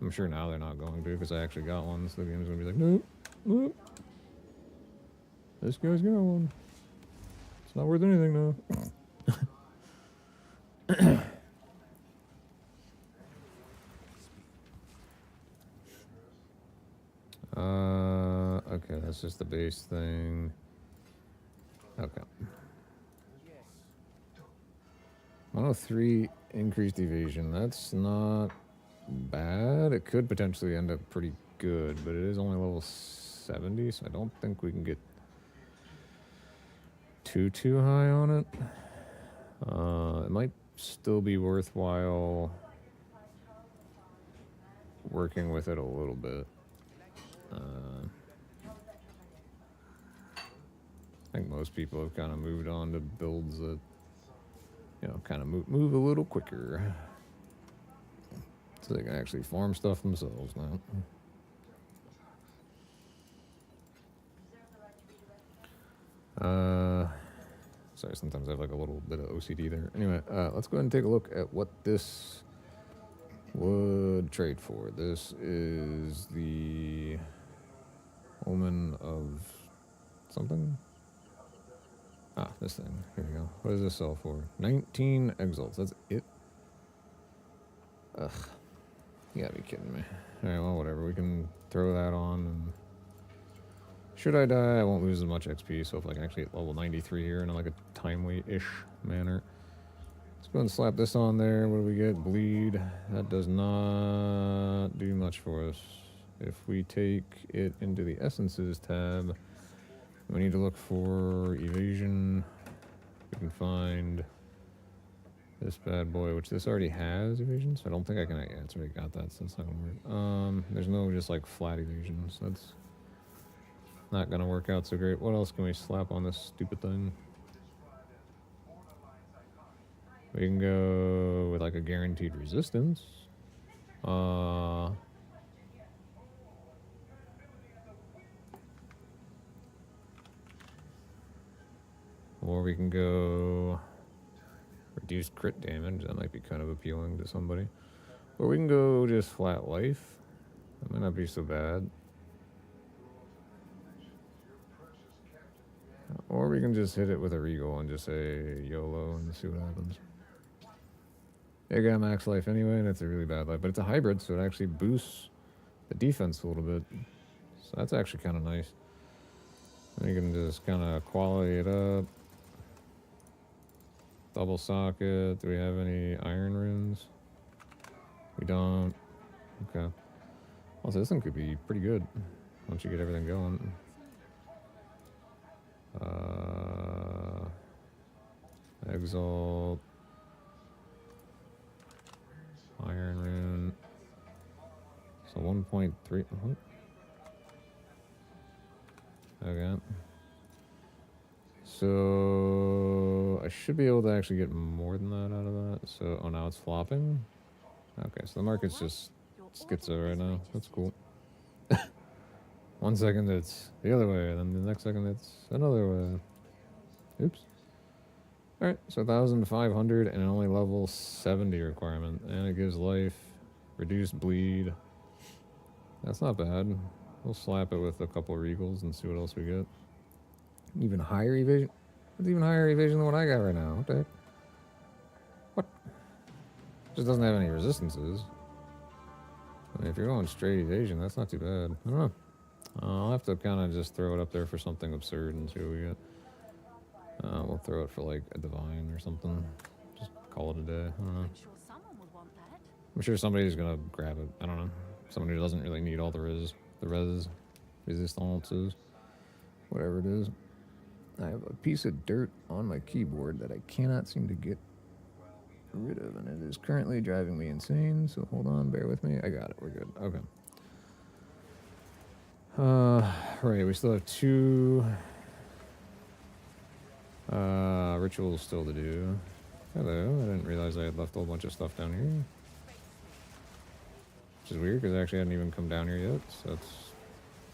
I'm sure now they're not going to because I actually got one, so the game's going to be like, nope, nope. This guy's got one. It's not worth anything now. Okay, that's just the base thing. Okay. 103 increased evasion. That's not bad. It could potentially end up pretty good, but it is only level 70, so I don't think we can get too high on it. It might still be worthwhile working with it a little bit. I think most people have kind of moved on to builds that, you know, kind of move a little quicker. So they can actually farm stuff themselves now. Sorry, sometimes I have like a little bit of OCD there. Anyway, let's go ahead and take a look at what this would trade for. This is the Omen of something. Ah, this thing. Here we go. What does this sell for? 19 exiles. That's it? Ugh. You gotta be kidding me. Alright, well, whatever. We can throw that on. And should I die, I won't lose as much XP. So if I can actually hit level 93 here in like a timely-ish manner. Let's go and slap this on there. What do we get? Bleed. That does not do much for us. If we take it into the Essences tab, we need to look for evasion. We can find this bad boy, which this already has evasion, so I don't think I can. Yeah, it's already got that, so it's not gonna work. There's no just like flat evasion, so that's not gonna work out so great. What else can we slap on this stupid thing? We can go with like a guaranteed resistance. Or we can go reduced crit damage. That might be kind of appealing to somebody. Or we can go just flat life. That might not be so bad. Or we can just hit it with a regal and just say YOLO and see what happens. I got max life anyway, and it's a really bad life. But it's a hybrid, so it actually boosts the defense a little bit. So that's actually kind of nice. And you can just kind of quality it up. Double socket. Do we have any iron runes? We don't. Okay. Also, this thing could be pretty good once you get everything going. Exalt. Iron rune. So 1.3. Okay. So I should be able to actually get more than that out of that. So, oh, now it's flopping. Okay, so the market's just schizo right now. That's cool. 1 second it's the other way, and then the next second it's another way. Oops. Alright, so 1,500 and only level 70 requirement. And it gives life, reduced bleed. That's not bad. We'll slap it with a couple of regals and see what else we get. Even higher evasion? That's even higher evasion than what I got right now. What the heck? What? Just doesn't have any resistances. I mean, if you're going straight evasion, that's not too bad. I don't know. I'll have to kind of just throw it up there for something absurd and see what we get. We'll throw it for like a divine or something. Just call it a day. I don't know. I'm sure someone would want that. I'm sure somebody's gonna grab it. I don't know. Someone who doesn't really need all the resistances, whatever it is. I have a piece of dirt on my keyboard that I cannot seem to get rid of, and it is currently driving me insane. So hold on, bear with me. I got it. We're good. Okay. Right. We still have 2 rituals still to do. Hello. I didn't realize I had left a whole bunch of stuff down here. Which is weird because I actually hadn't even come down here yet. So that's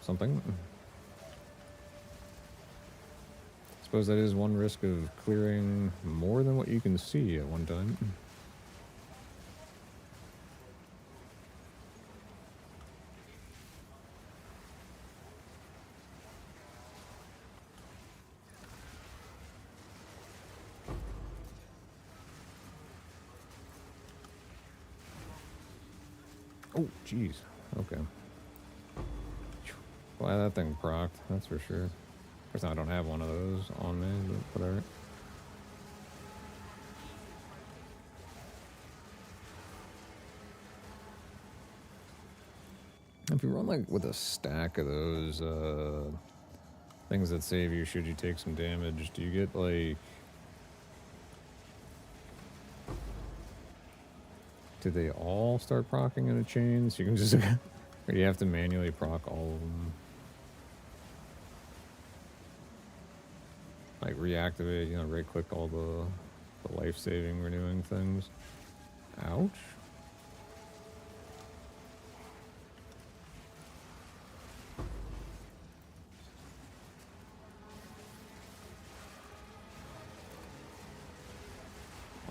something. I suppose that is one risk of clearing more than what you can see at one time. Oh, jeez. Okay. Well, that thing procced, that's for sure. Of course, I don't have one of those on me, but whatever. If you run like with a stack of those things that save you should you take some damage, do you get like... Do they all start proccing in a chain? So you can just... or do you have to manually proc all of them? Like reactivate, you know, right click all the life-saving renewing things. Ouch.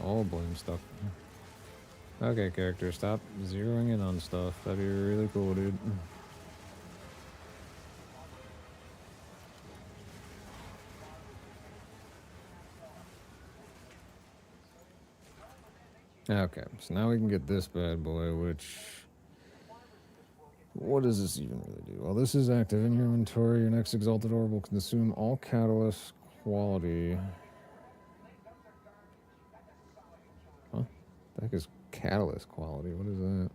all blame stuff. Okay, character, stop zeroing in on stuff. That'd be really cool, dude. Okay, so now we can get this bad boy, which... What does this even really do? Well, this is active in your inventory. Your next Exalted Orb will consume all catalyst quality. Huh? The heck is catalyst quality? What is that?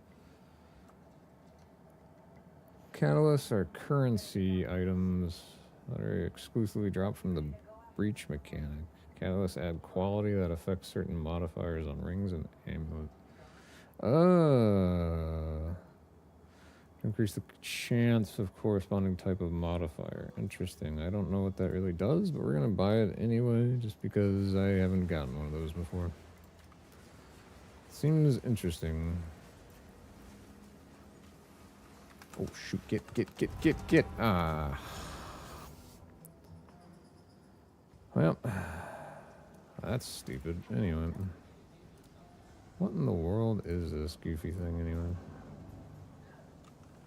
Catalysts are currency items that are exclusively dropped from the breach mechanic. Catalysts add quality that affects certain modifiers on rings and amulets. Increase the chance of corresponding type of modifier. Interesting. I don't know what that really does, but we're going to buy it anyway, just because I haven't gotten one of those before. Seems interesting. Oh, shoot. Get. Ah. Well, that's stupid. Anyway. What in the world is this goofy thing, anyway?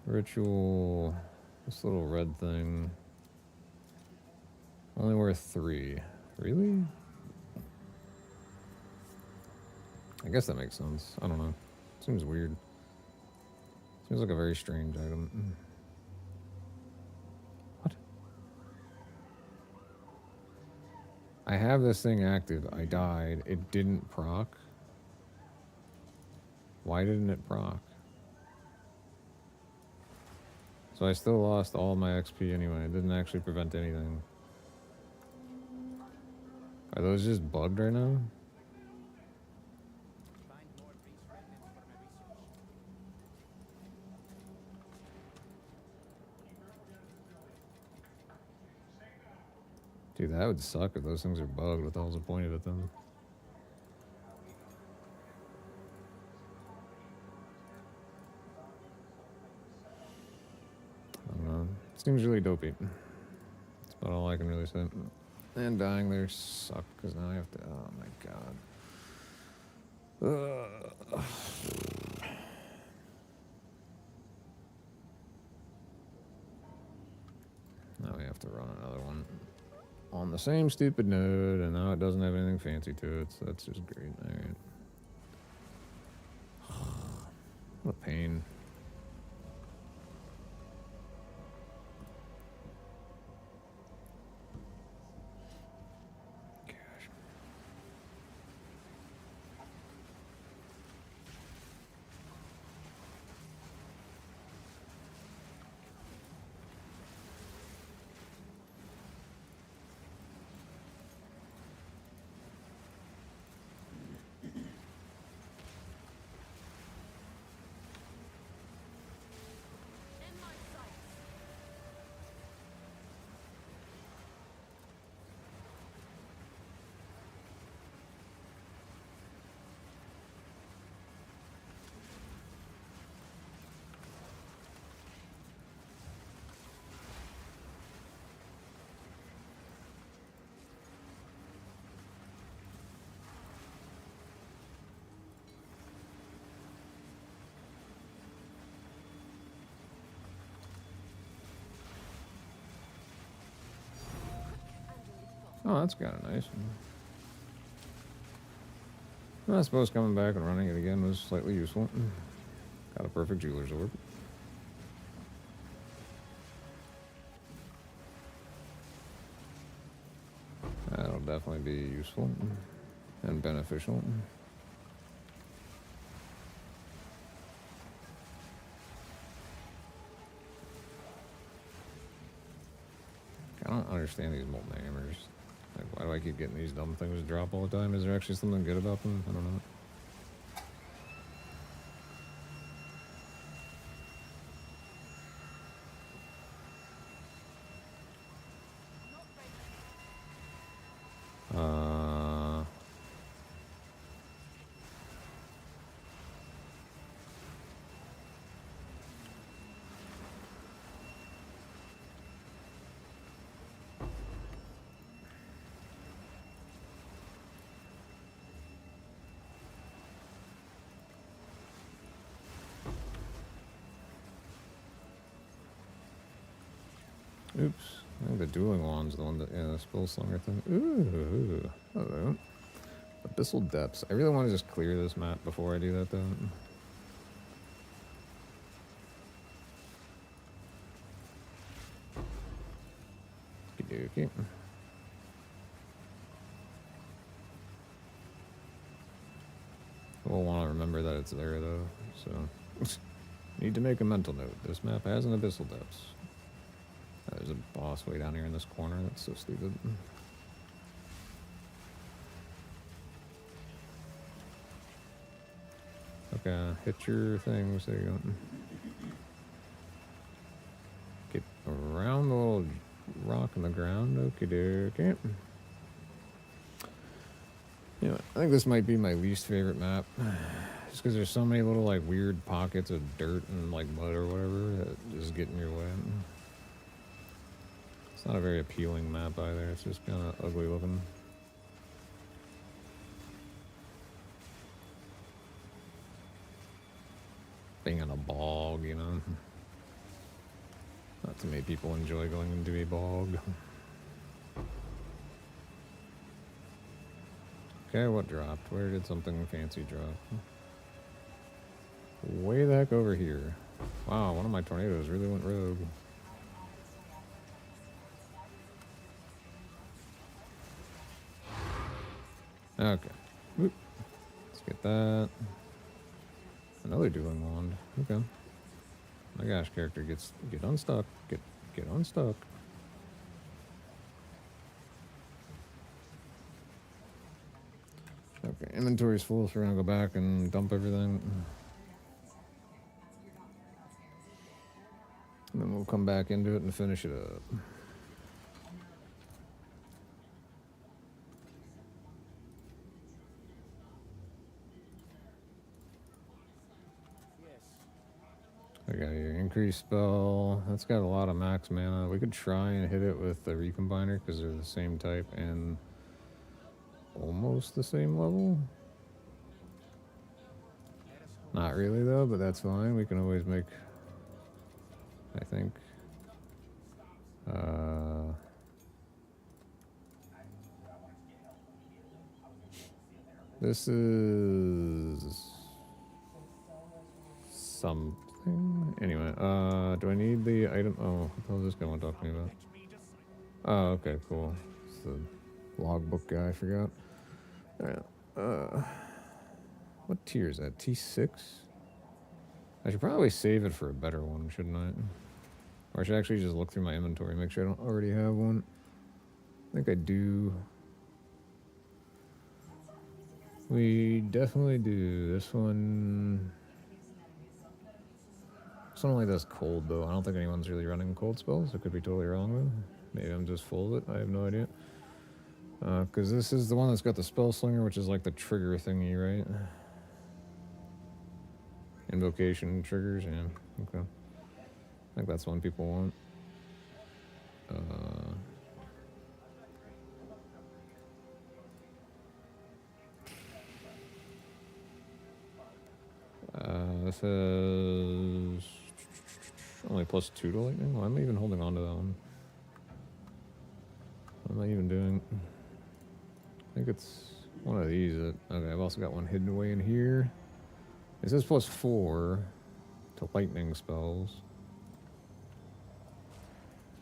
Ritual. This little red thing. Only worth 3. Really? I guess that makes sense. I don't know. Seems weird. Seems like a very strange item. What? I have this thing active. I died. It didn't proc. Why didn't it proc? So I still lost all my XP anyway. It didn't actually prevent anything. Are those just bugged right now? Dude, that would suck if those things are bugged. What the hell's the point of it then? I don't know. Seems really dopey. That's about all I can really say. And dying there suck, because now I have to... Oh my god. Now we have to run another one. On the same stupid node, and now it doesn't have anything fancy to it, so that's just great. Alright. What a pain. Oh, that's kind of nice. I suppose coming back and running it again was slightly useful. Got a perfect jeweler's orb. That'll definitely be useful and beneficial. I don't understand these molten hammers. Like, why do I keep getting these dumb things to drop all the time? Is there actually something good about them? I don't know. Oops. I think the dueling wand's the one that, yeah, the spell slinger thing. Ooh. Hello. Abyssal Depths. I really want to just clear this map before I do that, though. Okey-dokey. We'll want to remember that it's there, though, so... Need to make a mental note. This map has an Abyssal Depths. There's a boss way down here in this corner. That's so stupid. Okay, hit your things. There you go. Get around the little rock in the ground. Okie dokie. You know, I think this might be my least favorite map. Just because there's so many little, like, weird pockets of dirt and, like, mud or whatever that just get in your way. It's not a very appealing map either. It's just kind of ugly looking. Being in a bog, you know. Not too many people enjoy going into a bog. Okay, what dropped? Where did something fancy drop? Way the heck over here. Wow, one of my tornadoes really went rogue. Okay. Oop. Let's get that. Another dueling wand. Okay. My gosh, character get unstuck. Get unstuck. Okay, inventory's full, so we're gonna go back and dump everything. And then we'll come back into it and finish it up. Okay, your increased spell. That's got a lot of max mana. We could try and hit it with the recombiner because they're the same type and almost the same level. Not really though, but that's fine. We can always make, I think. This is something. Anyway, do I need the item? Oh, what was this guy want to talk to me about? Oh, okay, cool. It's the logbook guy, I forgot. Alright, what tier is that? T6? I should probably save it for a better one, shouldn't I? Or I should actually just look through my inventory, make sure I don't already have one. I think I do. We definitely do. This one only does cold, though. I don't think anyone's really running cold spells. I could be totally wrong, though. Maybe I'm just full of it. I have no idea. Because this is the one that's got the spell slinger, which is like the trigger thingy, right? Invocation triggers, yeah. Okay. I think that's one people want. This is only +2 to lightning. Why am I even holding on to that one? What am I even doing? I think it's one of these. Okay, I've also got one hidden away in here. It says +4 to lightning spells.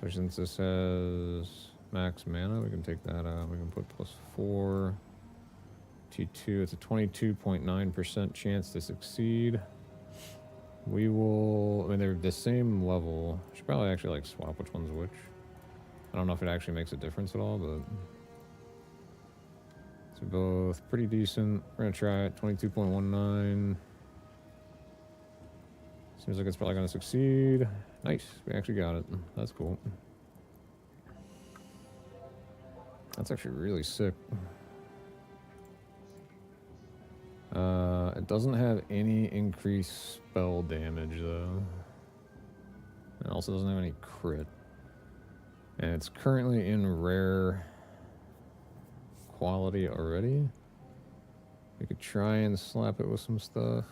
So since this has max mana, we can take that out. We can put +4. T2, it's a 22.9% chance to succeed. We will, I mean, they're the same level. I should probably actually like swap which one's which. I don't know if it actually makes a difference at all, but they're both pretty decent. We're gonna try it, 22.19. Seems like it's probably gonna succeed. Nice, we actually got it. That's cool. That's actually really sick. It doesn't have any increased spell damage, though. It also doesn't have any crit. And it's currently in rare quality already. We could try and slap it with some stuff.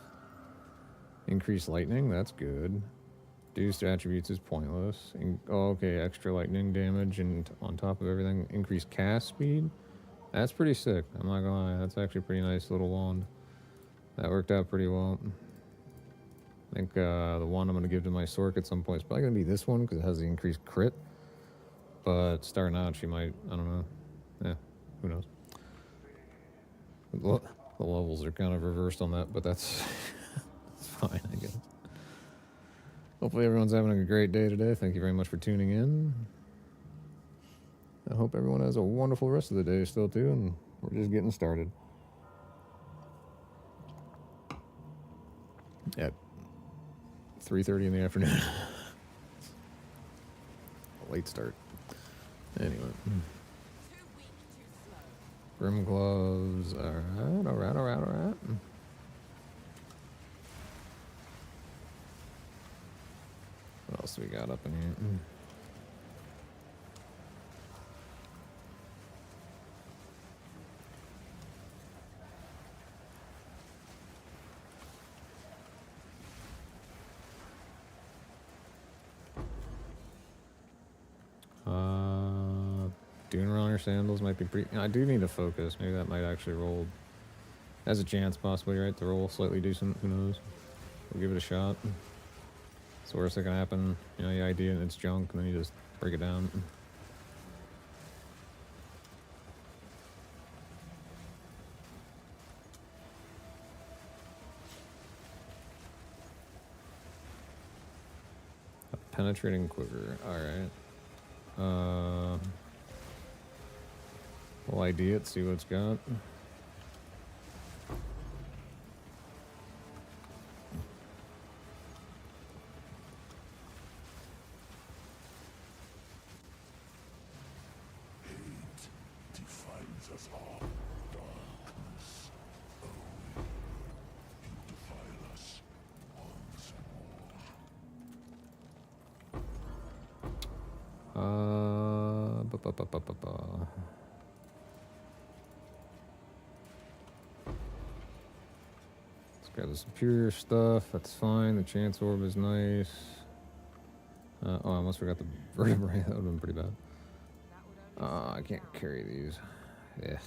Increase lightning, that's good. Reduced attributes is pointless. Oh, okay, extra lightning damage and on top of everything, increased cast speed. That's pretty sick. I'm not gonna lie. That's actually a pretty nice little wand. That worked out pretty well. I think the wand I'm gonna give to my Sork at some point is probably gonna be this one because it has the increased crit. But starting out, she might. I don't know. Yeah, who knows? The levels are kind of reversed on that, but that's, that's fine, I guess. Hopefully everyone's having a great day today. Thank you very much for tuning in. I hope everyone has a wonderful rest of the day still too, and we're just getting started. At 3:30 in the afternoon. A late start. Anyway. Too weak, too slow. Grim gloves. Alright. What else do we got up in here? Dune Runner sandals might be pretty. I do need to focus. Maybe that might actually roll. Has a chance, possibly, right? To roll slightly decent. Who knows? We'll give it a shot. It's the worst that can happen. You know, you ID it and it's junk, and then you just break it down. A penetrating quiver. Alright. We'll ID it, see what it's got. Let's grab the superior stuff. That's fine. The chance orb is nice. Oh, I almost forgot the vertebrae. That would have been pretty bad. I can't carry these. Yeah.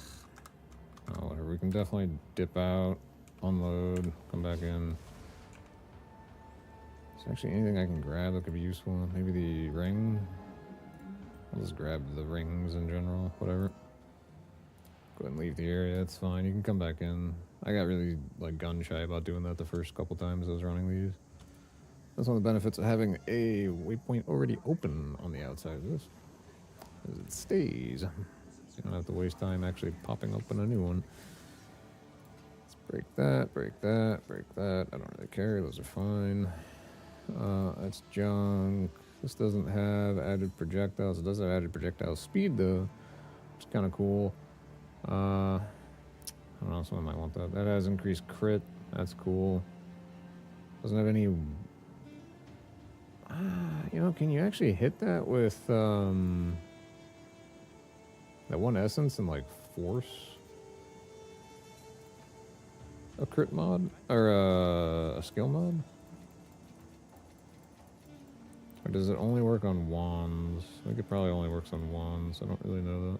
Oh, whatever. We can definitely dip out, unload, come back in. Is there actually anything I can grab that could be useful? Maybe the ring? I'll just grab the rings in general, whatever. Go ahead and leave the area, it's fine. You can come back in. I got really like gun shy about doing that the first couple times I was running these. That's one of the benefits of having a waypoint already open on the outside of this. As it stays. So you don't have to waste time actually popping open a new one. Let's break that, break that, break that. I don't really care, those are fine. That's junk. This doesn't have added projectiles. It does have added projectile speed though, which is kind of cool. I don't know, someone might want that. That has increased crit. That's cool. Doesn't have any. You know, can you actually hit that with that one essence and like force a crit mod or a skill mod? Or does it only work on wands? I think it probably only works on wands. I don't really know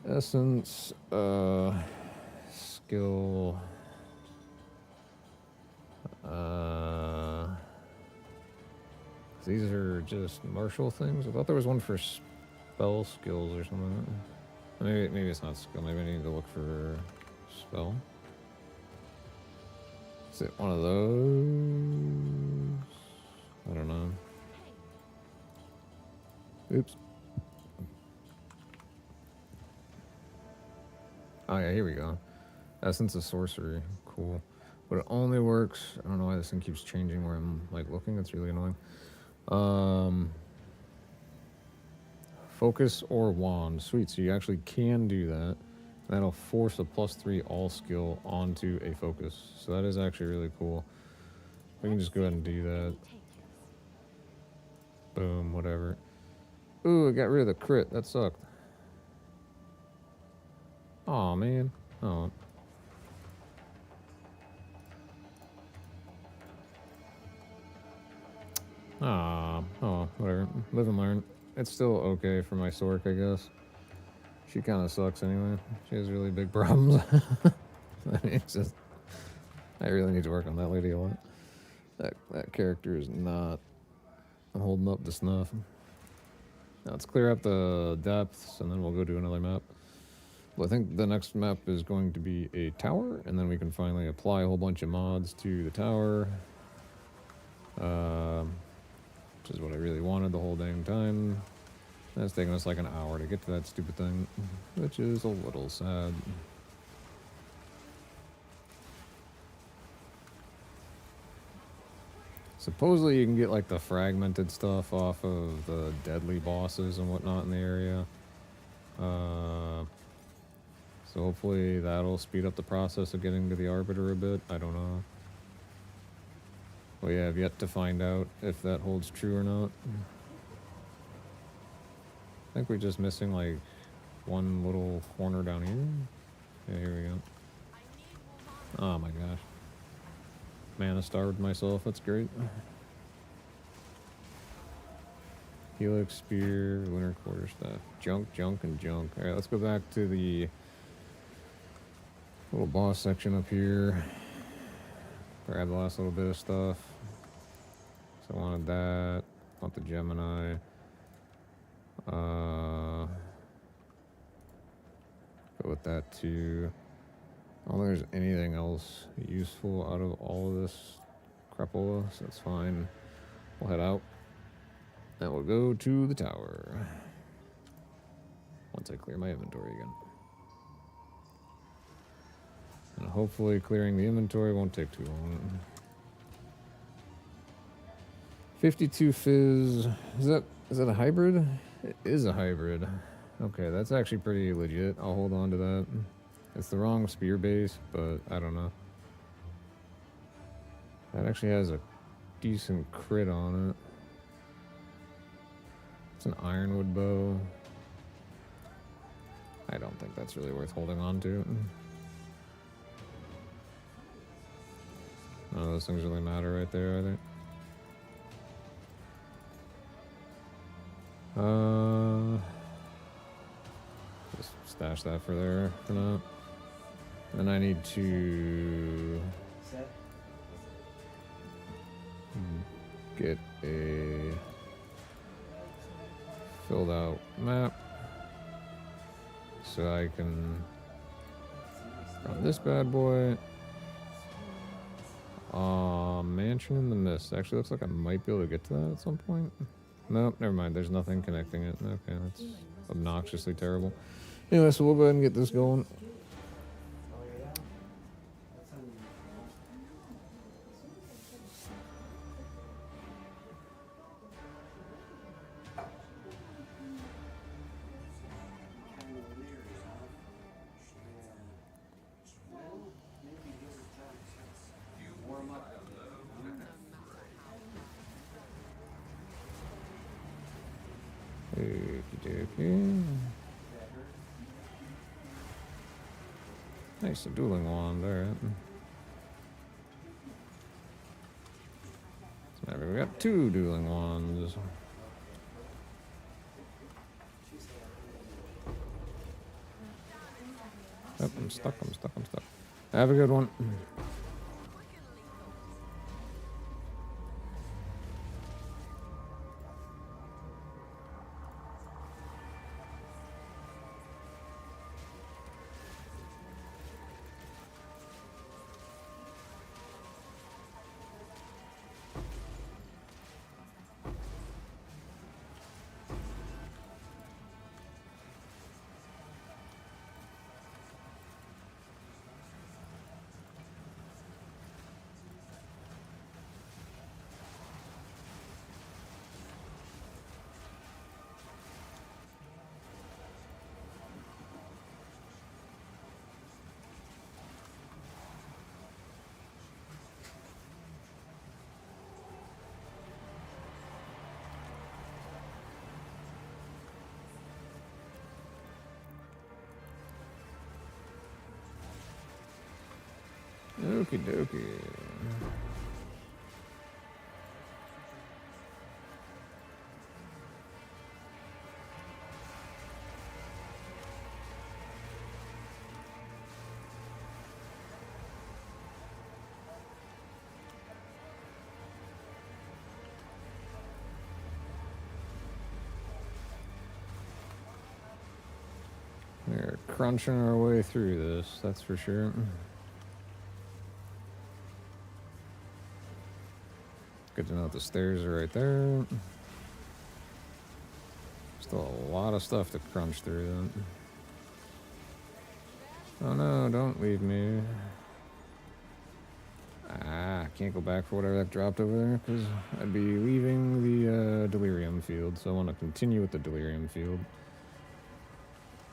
that. Essence, skill. These are just martial things. I thought there was one for spell skills or something. Maybe it's not skill. Maybe I need to look for spell. Is it one of those? I don't know. Oops. Oh yeah, here we go. Essence of sorcery. Cool. But it only works. I don't know why this thing keeps changing where I'm like looking. It's really annoying. Focus or wand. Sweet. So you actually can do that. That'll force a +3 all skill onto a focus. So that is actually really cool. We can just go ahead and do that. Boom, whatever. Ooh, I got rid of the crit. That sucked. Aw, man. Oh. Oh, whatever. Live and learn. It's still okay for my Sork, I guess. She kind of sucks anyway. She has really big problems. I mean, it's just, I really need to work on that lady a lot. That character is not holding up to snuff. Now let's clear up the depths, and then we'll go do another map. Well, I think the next map is going to be a tower, and then we can finally apply a whole bunch of mods to the tower. Which is what I really wanted the whole dang time. That's taking us like an hour to get to that stupid thing, which is a little sad. Supposedly you can get like the fragmented stuff off of the deadly bosses and whatnot in the area. So hopefully that'll speed up the process of getting to the Arbiter a bit. I don't know. We have yet to find out if that holds true or not. I think we're just missing like one little corner down here. Yeah, here we go. Oh my gosh. Mana starved myself, that's great. Helix, spear, lunar quarterstaff. Junk, junk, and junk. Alright, let's go back to the little boss section up here. Grab the last little bit of stuff. So I wanted that. Want the Gemini. Go with that too. I don't think there's anything else useful out of all of this crapola, so that's fine. We'll head out. And we'll go to the tower. Once I clear my inventory again. And hopefully clearing the inventory won't take too long. 52 fizz. Is that a hybrid? It is a hybrid. Okay, that's actually pretty legit. I'll hold on to that. It's the wrong spear base, but I don't know. That actually has a decent crit on it. It's an ironwood bow. I don't think that's really worth holding on to. None of those things really matter right there, I think. Just stash that for there for now. Then I need to Set. get a filled out map so I can run this bad boy. Mansion in the Mist. Actually looks like I might be able to get to that at some point. Nope, never mind. There's nothing connecting it. Okay, that's obnoxiously terrible. Anyway, so we'll go ahead and get this going. Oh yeah. That's how warm up. Okie dokie. Nice, a dueling wand, alright. So now we got 2 dueling wands. Oh, I'm stuck. Have a good one. Okie dokie. We're crunching our way through this, that's for sure. Good to know that the stairs are right there. Still a lot of stuff to crunch through then. Oh no, don't leave me. Ah, I can't go back for whatever that dropped over there because I'd be leaving the delirium field, so I want to continue with the delirium field.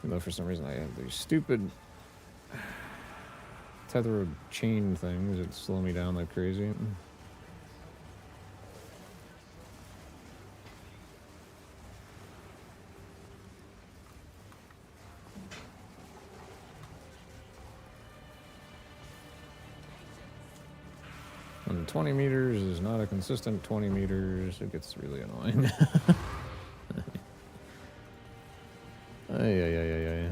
Even though for some reason I have these stupid tether chain things that slow me down like crazy. When 20 meters is not a consistent 20 meters, it gets really annoying. Ay, ay, ay, ay, ay.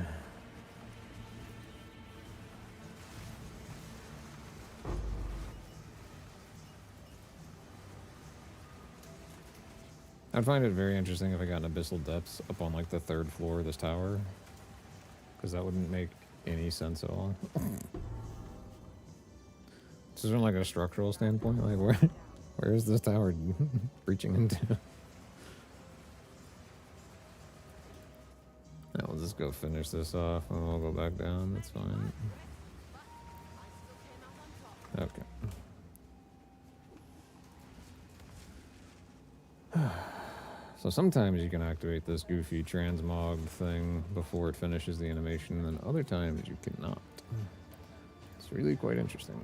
I'd find it very interesting if I got an abyssal depths up on like the 3rd floor of this tower, because that wouldn't make any sense at all. Just from like a structural standpoint, like where is this tower breaching into? Yeah, we'll just go finish this off and we'll go back down. That's fine. Okay. So sometimes you can activate this goofy transmog thing before it finishes the animation, and other times you cannot. It's really quite interesting.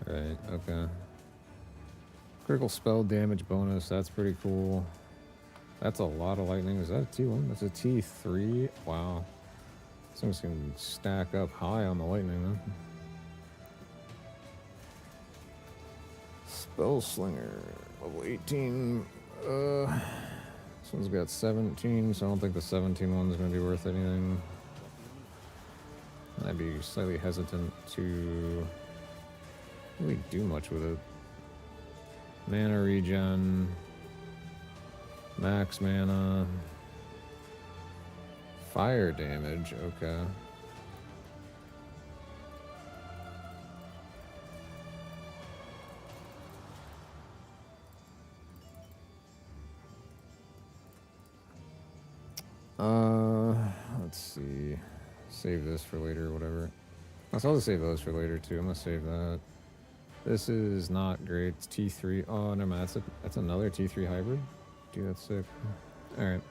Right, okay. Critical spell damage bonus, that's pretty cool. That's a lot of lightning. Is that a T1? That's a T3? Wow. This thing's gonna stack up high on the lightning, then. Spell Slinger, level 18. This one's got 17, so I don't think the 17 one's gonna be worth anything. I'd be slightly hesitant to really do much with it. Mana regen, max mana, fire damage, okay. Let's see. Save this for later or whatever. I'll also save those for later too. I'm gonna save that. This is not great. It's T3. Oh, never mind. That's another T3 hybrid. Dude, that's sick. Alright.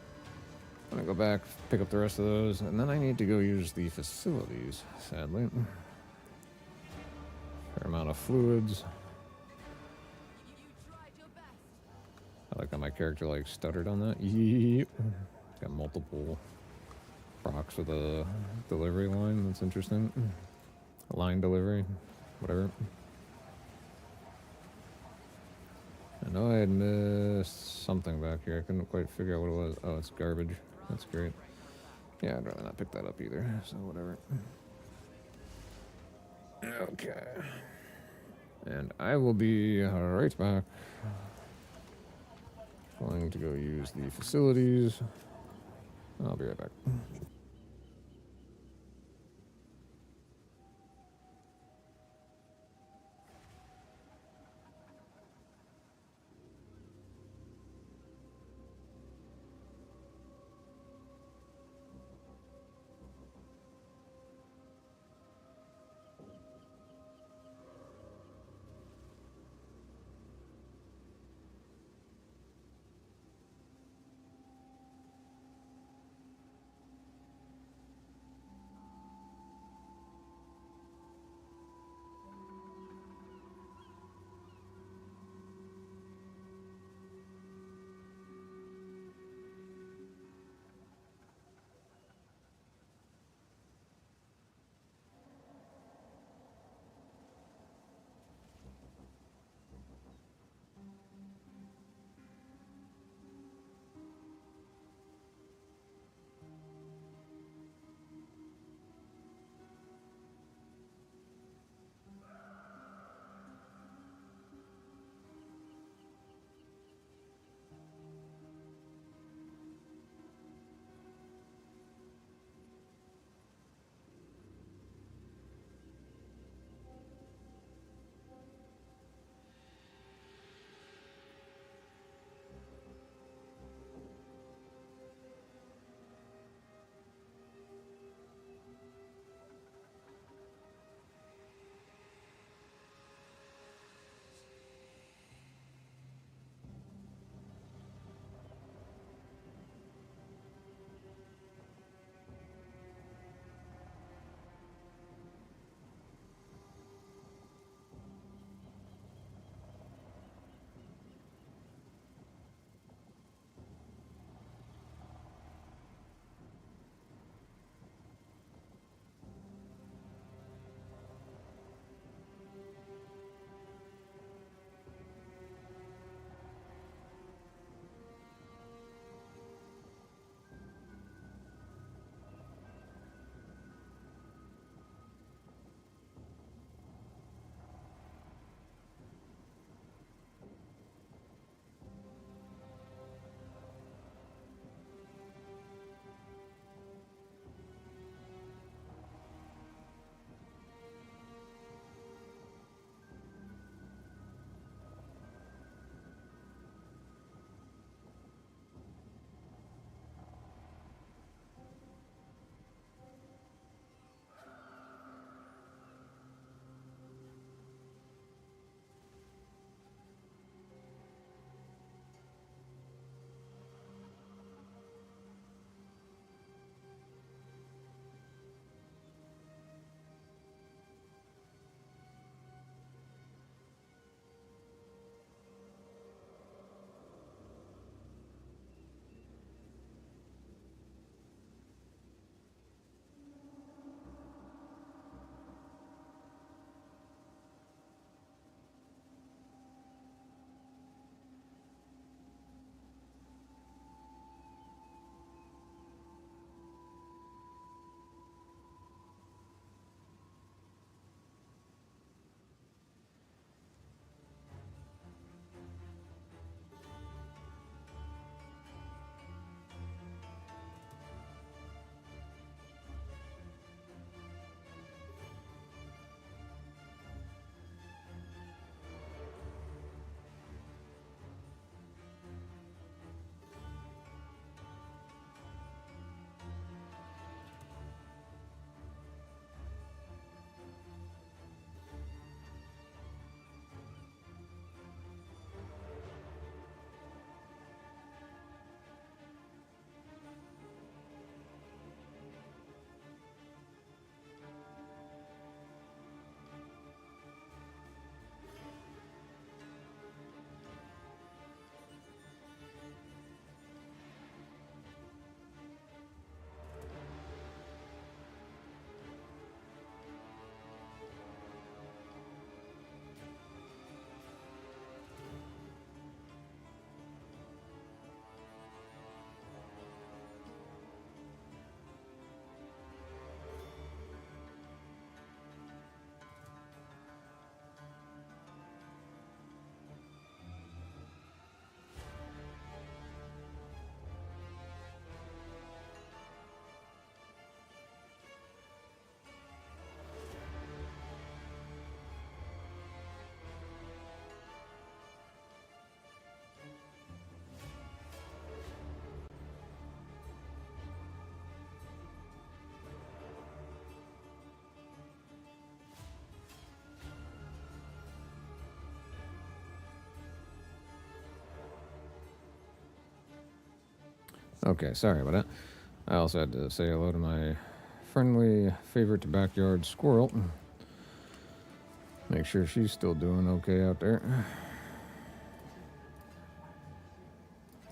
I'm gonna go back, pick up the rest of those, and then I need to go use the facilities, sadly. Fair amount of fluids. I like how my character like stuttered on that. Yep. Got multiple procs with a delivery line. That's interesting. Line delivery, whatever. I know I had missed something back here. I couldn't quite figure out what it was. Oh, it's garbage. That's great. Yeah, I'd rather not pick that up either, so whatever. Okay. And I will be right back. Going to go use the facilities. I'll be right back. Okay, sorry about that. I also had to say hello to my friendly favorite backyard squirrel. Make sure she's still doing okay out there.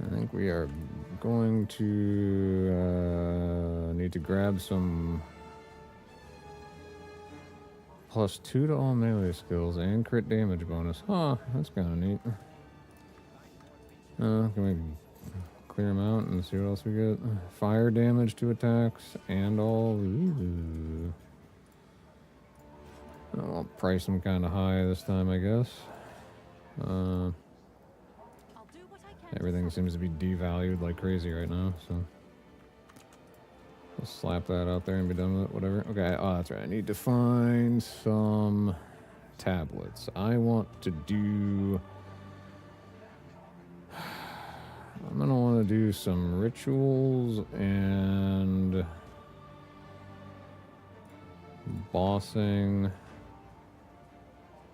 I think we are going to need to grab some +2 to all melee skills and crit damage bonus. Huh, that's kind of neat. Can we clear them out and see what else we get? Fire damage to attacks and all. Ooh. I'll price them kind of high this time, I guess. I'll do what I can. Everything seems to be devalued like crazy right now, so we'll slap that out there and be done with it, whatever. Okay, oh, that's right. I need to find some tablets. I want to do... I'm going to want to do some rituals and bossing.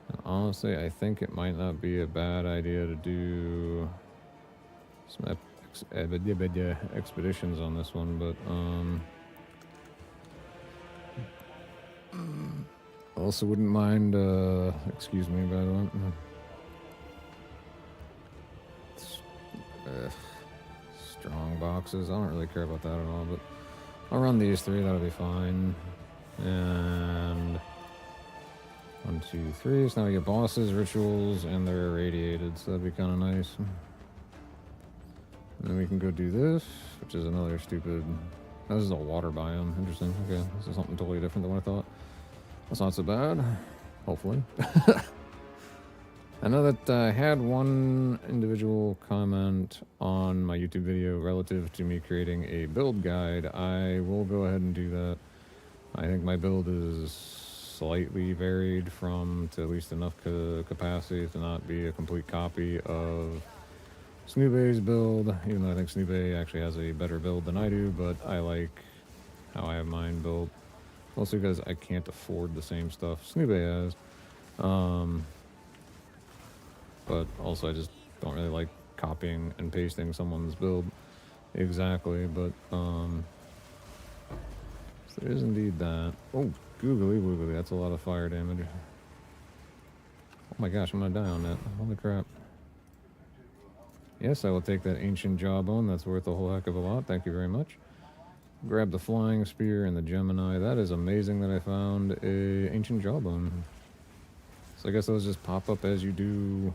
And honestly, I think it might not be a bad idea to do some expeditions on this one, but also wouldn't mind, excuse me, by the way. Strong boxes. I don't really care about that at all, but I'll run these 3. That'll be fine. And 1, 2, 3. So now we get bosses, rituals, and they're irradiated, so that'd be kind of nice. And then we can go do this, which is another stupid... This is a water biome. Interesting. Okay, this is something totally different than what I thought. That's not so bad. Hopefully. I know that I had one individual comment on my YouTube video relative to me creating a build guide. I will go ahead and do that. I think my build is slightly varied from to at least enough capacity to not be a complete copy of Snoobei's build, even though I think Snoobei actually has a better build than I do, but I like how I have mine built. Mostly because I can't afford the same stuff Snoobei has. But also I just don't really like copying and pasting someone's build exactly, but so there is indeed that. Oh, googly woogly, that's a lot of fire damage. Oh my gosh, I'm gonna die on that. Holy crap. Yes, I will take that ancient jawbone. That's worth a whole heck of a lot. Thank you very much. Grab the flying spear and the Gemini. That is amazing that I found a ancient jawbone. So I guess those just pop up as you do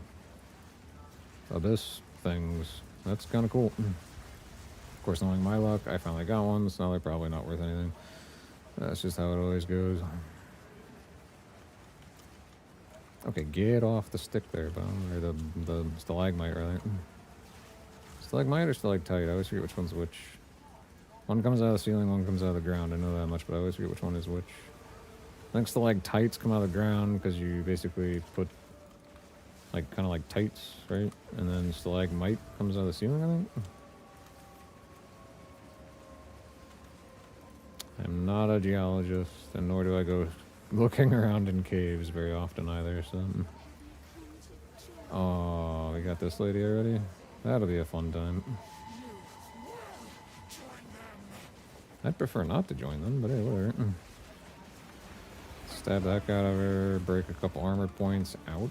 abyss things. That's kind of cool. Of course, knowing my luck, I finally got one, so now they're probably not worth anything. That's just how it always goes. Okay, get off the stick there, Bone. Or the stalagmite, right? Stalagmite or stalactite? I always forget which one's which. One comes out of the ceiling, one comes out of the ground. I know that much, but I always forget which one is which. I think stalactites come out of the ground because you basically put like kind of like tights, right? And then stalagmite comes out of the ceiling, I think. I'm not a geologist, and nor do I go looking around in caves very often either, so... Oh, we got this lady already? That'll be a fun time. I'd prefer not to join them, but hey, whatever. Stab that guy out of her, break a couple armor points. Ouch.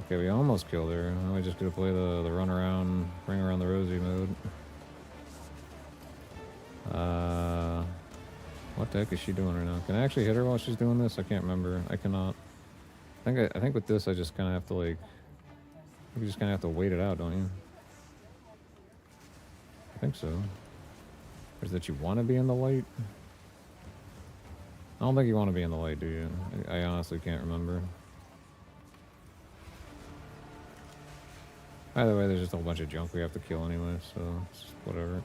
Okay, we almost killed her. Now we just gotta play the run around, ring around the rosy mode. What the heck is she doing right now? Can I actually hit her while she's doing this? I can't remember. I cannot. I think with this I just kind of have to like... You just kind of have to wait it out, don't you? I think so. Or is that you want to be in the light? I don't think you want to be in the light, do you? I honestly can't remember. Either way, there's just a whole bunch of junk we have to kill anyway, so it's whatever.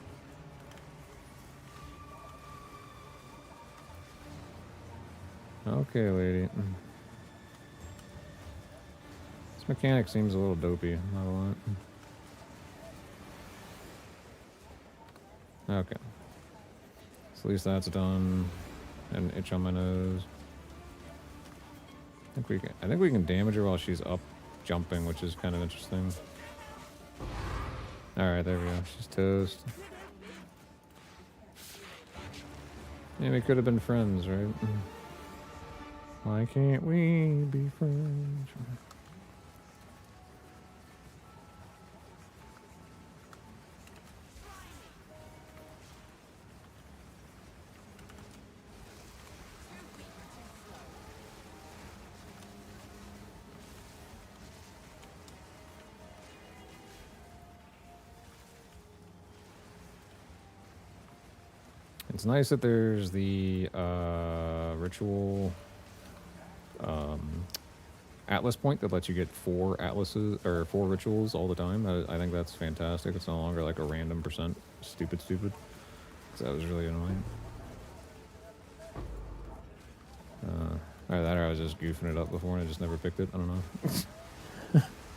Okay, lady. This mechanic seems a little dopey, not a lot. Okay. So at least that's done. And itch on my nose. I think we can damage her while she's up jumping, which is kind of interesting. Alright, there we go. She's toast. Yeah, we could have been friends, right? Why can't we be friends? It's nice that there's the ritual atlas point that lets you get 4 atlases or 4 rituals all the time. I think that's fantastic. It's no longer like a random percent stupid. Because that was really annoying. Either that or I was just goofing it up before and I just never picked it. I don't know.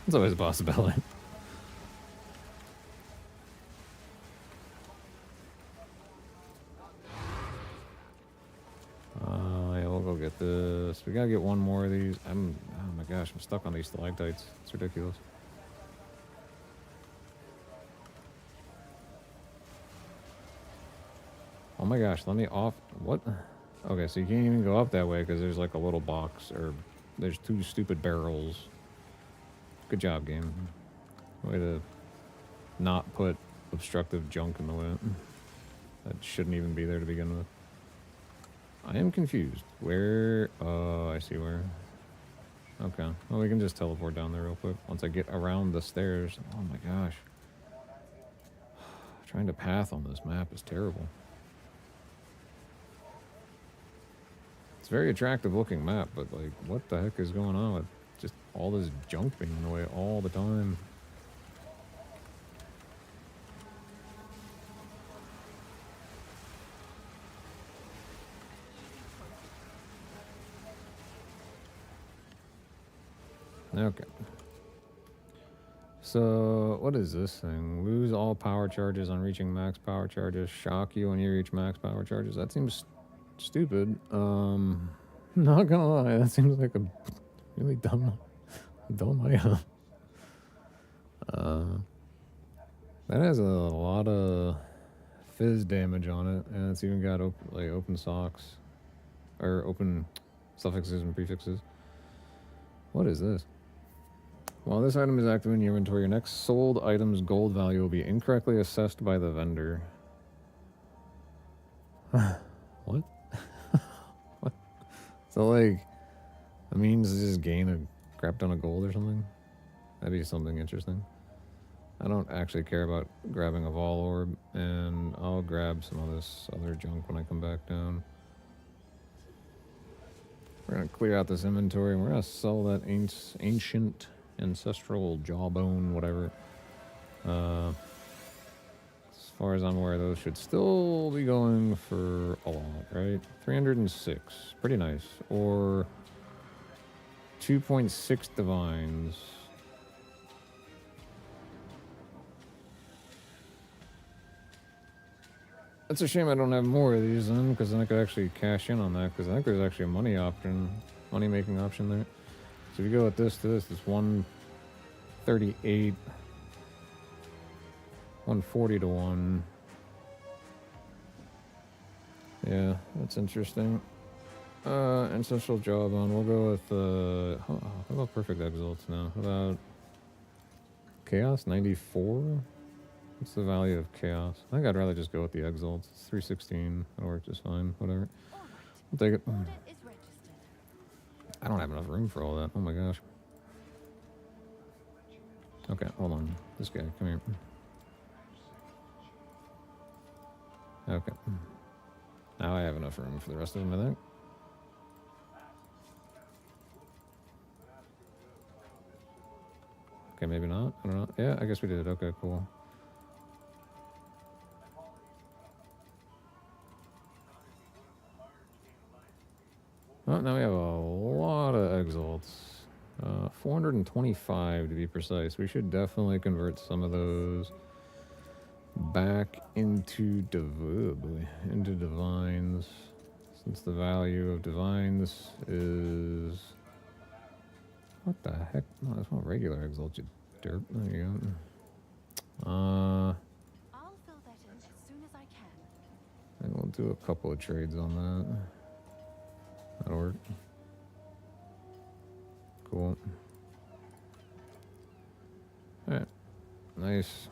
It's always a possibility. Yeah, we'll go get this. We gotta get one more of these. Oh my gosh, I'm stuck on these stalactites. It's ridiculous. Oh my gosh, let me off. What? Okay, so you can't even go up that way because there's like a little box, or there's 2 stupid barrels. Good job, game. Way to not put obstructive junk in the way. That shouldn't even be there to begin with. I am confused. Where? Oh, I see where. Okay. Well, we can just teleport down there real quick once I get around the stairs. Oh my gosh. Trying to path on this map is terrible. It's a very attractive looking map, but like, what the heck is going on with just all this junk being in the way all the time? Okay. So, what is this thing? Lose all power charges on reaching max power charges. Shock you when you reach max power charges. That seems stupid. Not gonna lie, that seems like a really dumb item. That has a lot of fizz damage on it, and it's even got open socks, or open suffixes and prefixes. What is this? While this item is active in your inventory, your next sold item's gold value will be incorrectly assessed by the vendor. What? What? So, like, that means to just gain a crap ton of gold or something? That'd be something interesting. I don't actually care about grabbing a Vol Orb, and I'll grab some of this other junk when I come back down. We're gonna clear out this inventory, and we're gonna sell that ancient ancestral jawbone, whatever. As far as I'm aware, those should still be going for a lot, right? 306, pretty nice. Or 2.6 divines. That's a shame I don't have more of these then, because then I could actually cash in on that, because I think there's actually a money making option there. So if you go with this to this, it's 138, 140 to 1. Yeah, that's interesting. Ancestral Jawbone, we'll go with, how about Perfect Exalts now? How about Chaos, 94? What's the value of Chaos? I think I'd rather just go with the Exalts. It's 316, that'll work just fine, whatever. I'll take it. I don't have enough room for all that. Oh my gosh. Okay, hold on. This guy, come here. Okay. Now I have enough room for the rest of them, I think. Okay, maybe not. I don't know. Yeah, I guess we did. Okay, cool. Well, now we have a lot of exalts. 425 to be precise. We should definitely convert some of those back into divines, since the value of divines is What the heck? No, that's not regular Exalt, you derp. There you go. I'll fill that in as soon as I can. And we'll do a couple of trades on that. That'll work. Cool. Alright. Nice.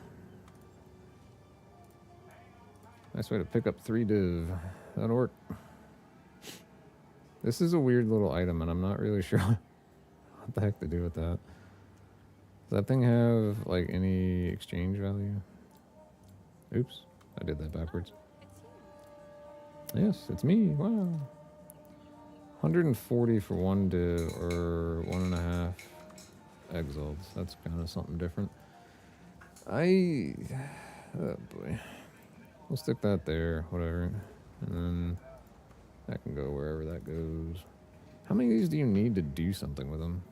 Nice way to pick up 3 div. That'll work. This is a weird little item, and I'm not really sure what the heck to do with that. Does that thing have, like, any exchange value? Oops. I did that backwards. It's you. Yes, it's me. Wow. 140 for 1 div, or 1.5 exalts. That's kind of something different. Oh boy. We'll stick that there, whatever. And then that can go wherever that goes. How many of these do you need to do something with them?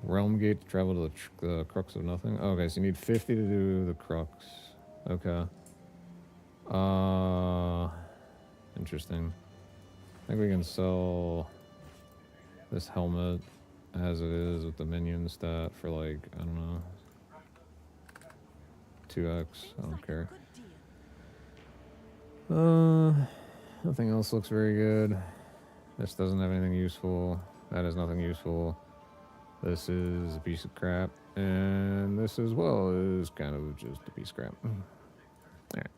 Realm Gate to travel to the Crux of Nothing? Oh, okay, so you need 50 to do the Crux. Okay. Interesting. I think we can sell this helmet as it is with the minion stat for like, I don't know, 2x. I don't care. Nothing else looks very good. This doesn't have anything useful. That has nothing useful. This is a piece of crap. And this as well is kind of just a piece of crap. Alright.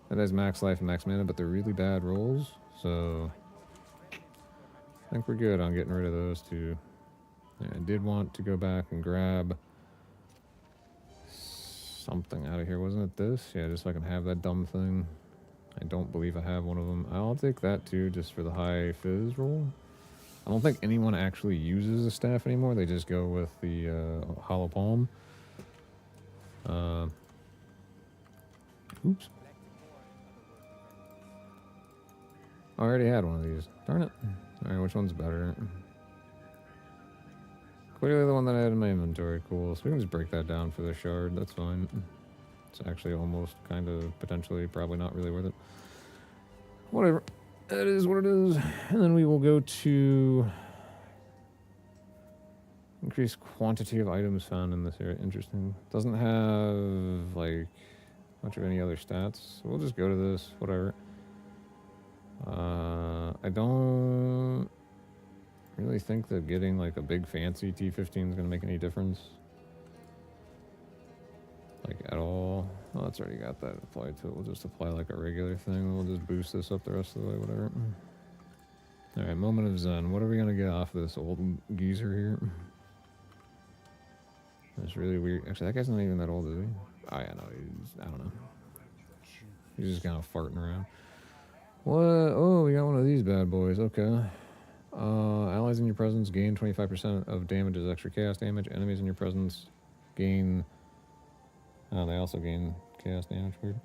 That has max life and max mana, but they're really bad rolls. So I think we're good on getting rid of those two. Yeah, I did want to go back and grab something out of here. Wasn't it this? Yeah, just so I can have that dumb thing. I don't believe I have one of them. I'll take that too, just for the high fizz roll. I don't think anyone actually uses a staff anymore. They just go with the hollow palm. Oops. I already had one of these. Darn it. Alright, which one's better? Clearly the one that I had in my inventory. Cool. So we can just break that down for the shard. That's fine. It's actually almost kind of potentially probably not really worth it. Whatever. That is what it is. And then we will go to increase quantity of items found in this area. Interesting. Doesn't have like much of any other stats. So we'll just go to this. Whatever. I don't really think that getting like a big fancy T15 is going to make any difference. Like at all. Oh, it's already got that applied to it. We'll just apply like a regular thing. We'll just boost this up the rest of the way, whatever. Alright, moment of zen. What are we going to get off this old geezer here? That's really weird. Actually, that guy's not even that old, is he? Oh, yeah, no, I don't know. He's just kind of farting around. What? Oh, we got one of these bad boys. Okay. Allies in your presence gain 25% of damage as extra chaos damage. Enemies in your presence gain... Oh, they also gain chaos damage. Weird.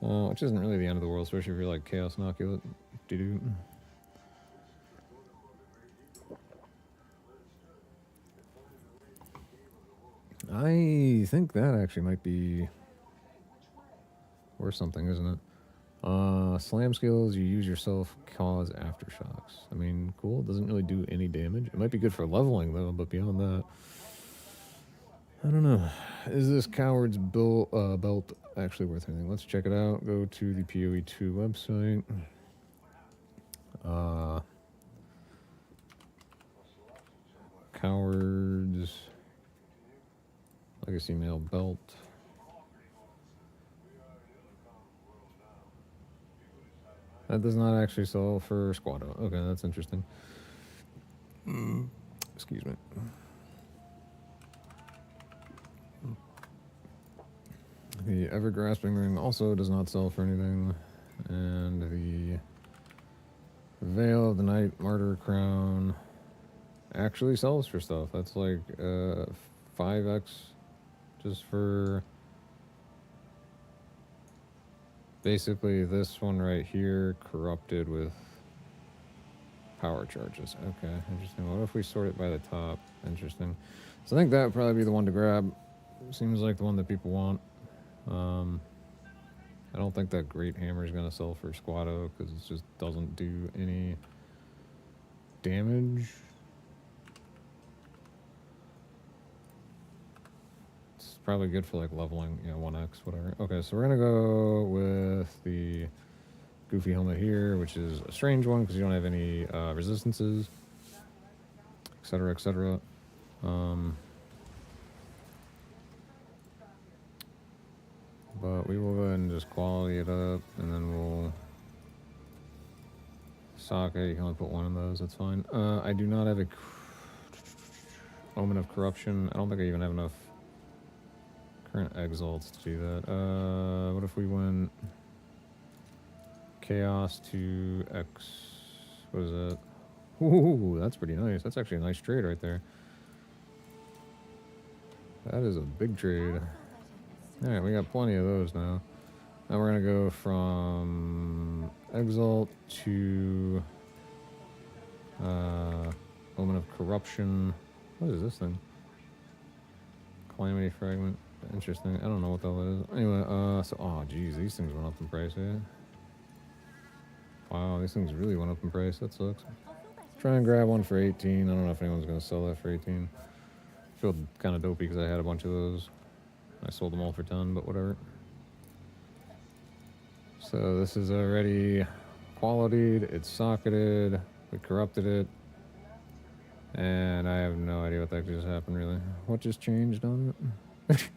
Which isn't really the end of the world, especially if you're like chaos inoculate. Doo-doo. I think that actually might be worth something, isn't it? Slam skills, you use yourself, cause aftershocks. I mean, cool. It doesn't really do any damage. It might be good for leveling, though, but beyond that, I don't know. Is this Coward's belt actually worth anything? Let's check it out. Go to the PoE2 website. Coward's Legacy Mail belt. That does not actually sell for Squado. Okay, that's interesting. Excuse me. The Ever-Grasping Ring also does not sell for anything. And the Veil of the Night Martyr Crown actually sells for stuff. That's like 5x just for basically this one right here corrupted with power charges. Okay, interesting. What if we sort it by the top? Interesting. So I think that would probably be the one to grab. Seems like the one that people want. I don't think that Great Hammer is going to sell for Squado because it just doesn't do any damage. probably good for like leveling, you know, 1x, whatever. Okay, so we're gonna go with the goofy helmet here, which is a strange one because you don't have any resistances, etc., etc. But we will go ahead and just quality it up, and then we'll socket. You can only put one of those. That's fine. I do not have a Omen of Corruption. I don't think I even have enough current exalts to do that. What if we went Chaos to X? What is that? Ooh, that's pretty nice. That's actually a nice trade right there. That is a big trade. Alright, we got plenty of those now. Now we're gonna go from Exalt to Omen of Corruption. What is this thing? Calamity Fragment. Interesting. I don't know what the hell it is. Anyway, so, oh, geez, these things went up in price, yeah. Wow, these things really went up in price. That sucks. Try and grab one for 18. I don't know if anyone's gonna sell that for 18. I feel kind of dopey because I had a bunch of those. I sold them all for 10, but whatever. So this is already qualityed, it's socketed, we corrupted it, and I have no idea what that just happened really. What just changed on it?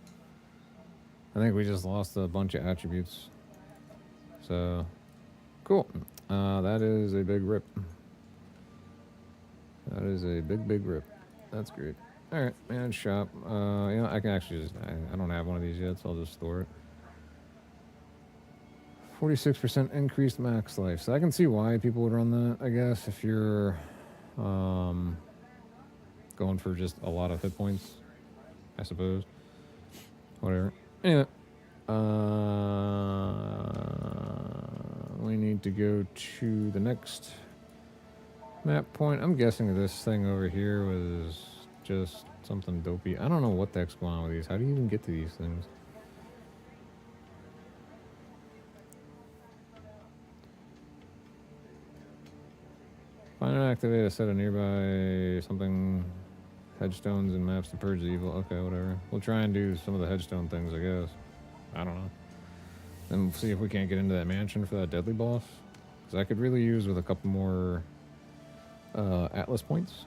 I think we just lost a bunch of attributes. So, cool. That is a big rip. That is a big, big rip. That's great. Alright, manage shop. You know, I can actually just, I don't have one of these yet, so I'll just store it. 46% increased max life. So I can see why people would run that, I guess, if you're going for just a lot of hit points, I suppose. Whatever. Anyway. We need to go to the next map point. I'm guessing this thing over here was just something dopey. I don't know what the heck's going on with these. How do you even get to these things? Find and activate a set of nearby something headstones and maps to purge the evil. Okay, whatever. We'll try and do some of the headstone things, I guess. I don't know. Then we'll see if we can't get into that mansion for that deadly boss. Because I could really use with a couple more Atlas points.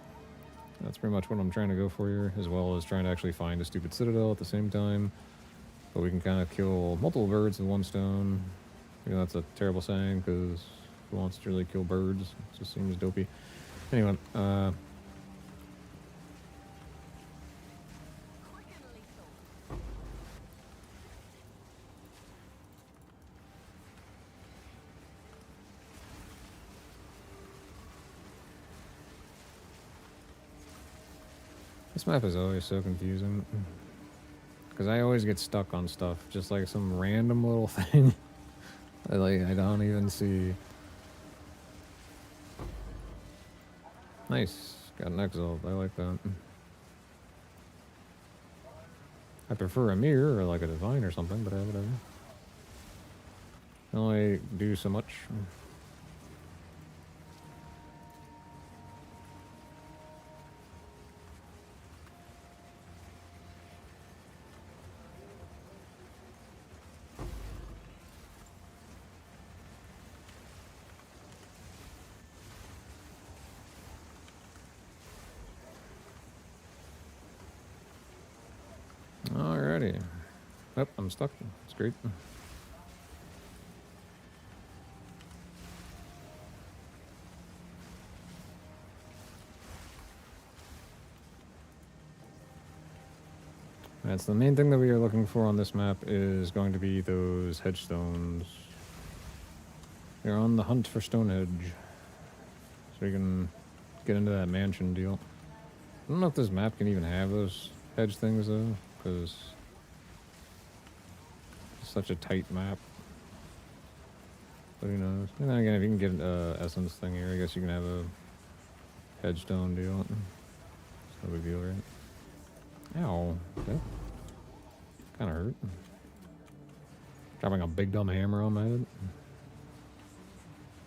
That's pretty much what I'm trying to go for here, as well as trying to actually find a stupid Citadel at the same time. But we can kind of kill multiple birds with one stone. You know, that's a terrible saying, because who wants to really kill birds? It just seems dopey. Anyway, this map is always so confusing. Because I always get stuck on stuff, just like some random little thing. I don't even see. Nice. Got an Exile. I like that. I prefer a mirror or like a divine or something, but whatever. Can only do so much. Alrighty. Oh, I'm stuck. It's great. That's the main thing that we are looking for on this map is going to be those headstones. We're on the hunt for Stonehenge. So we can get into that mansion deal. I don't know if this map can even have those hedge things though, because it's such a tight map. But who knows? And then again, if you can get an essence thing here, I guess you can have a hedgestone deal. It's no big deal, right? Ow. Okay. Kinda hurt. Dropping a big dumb hammer on my head.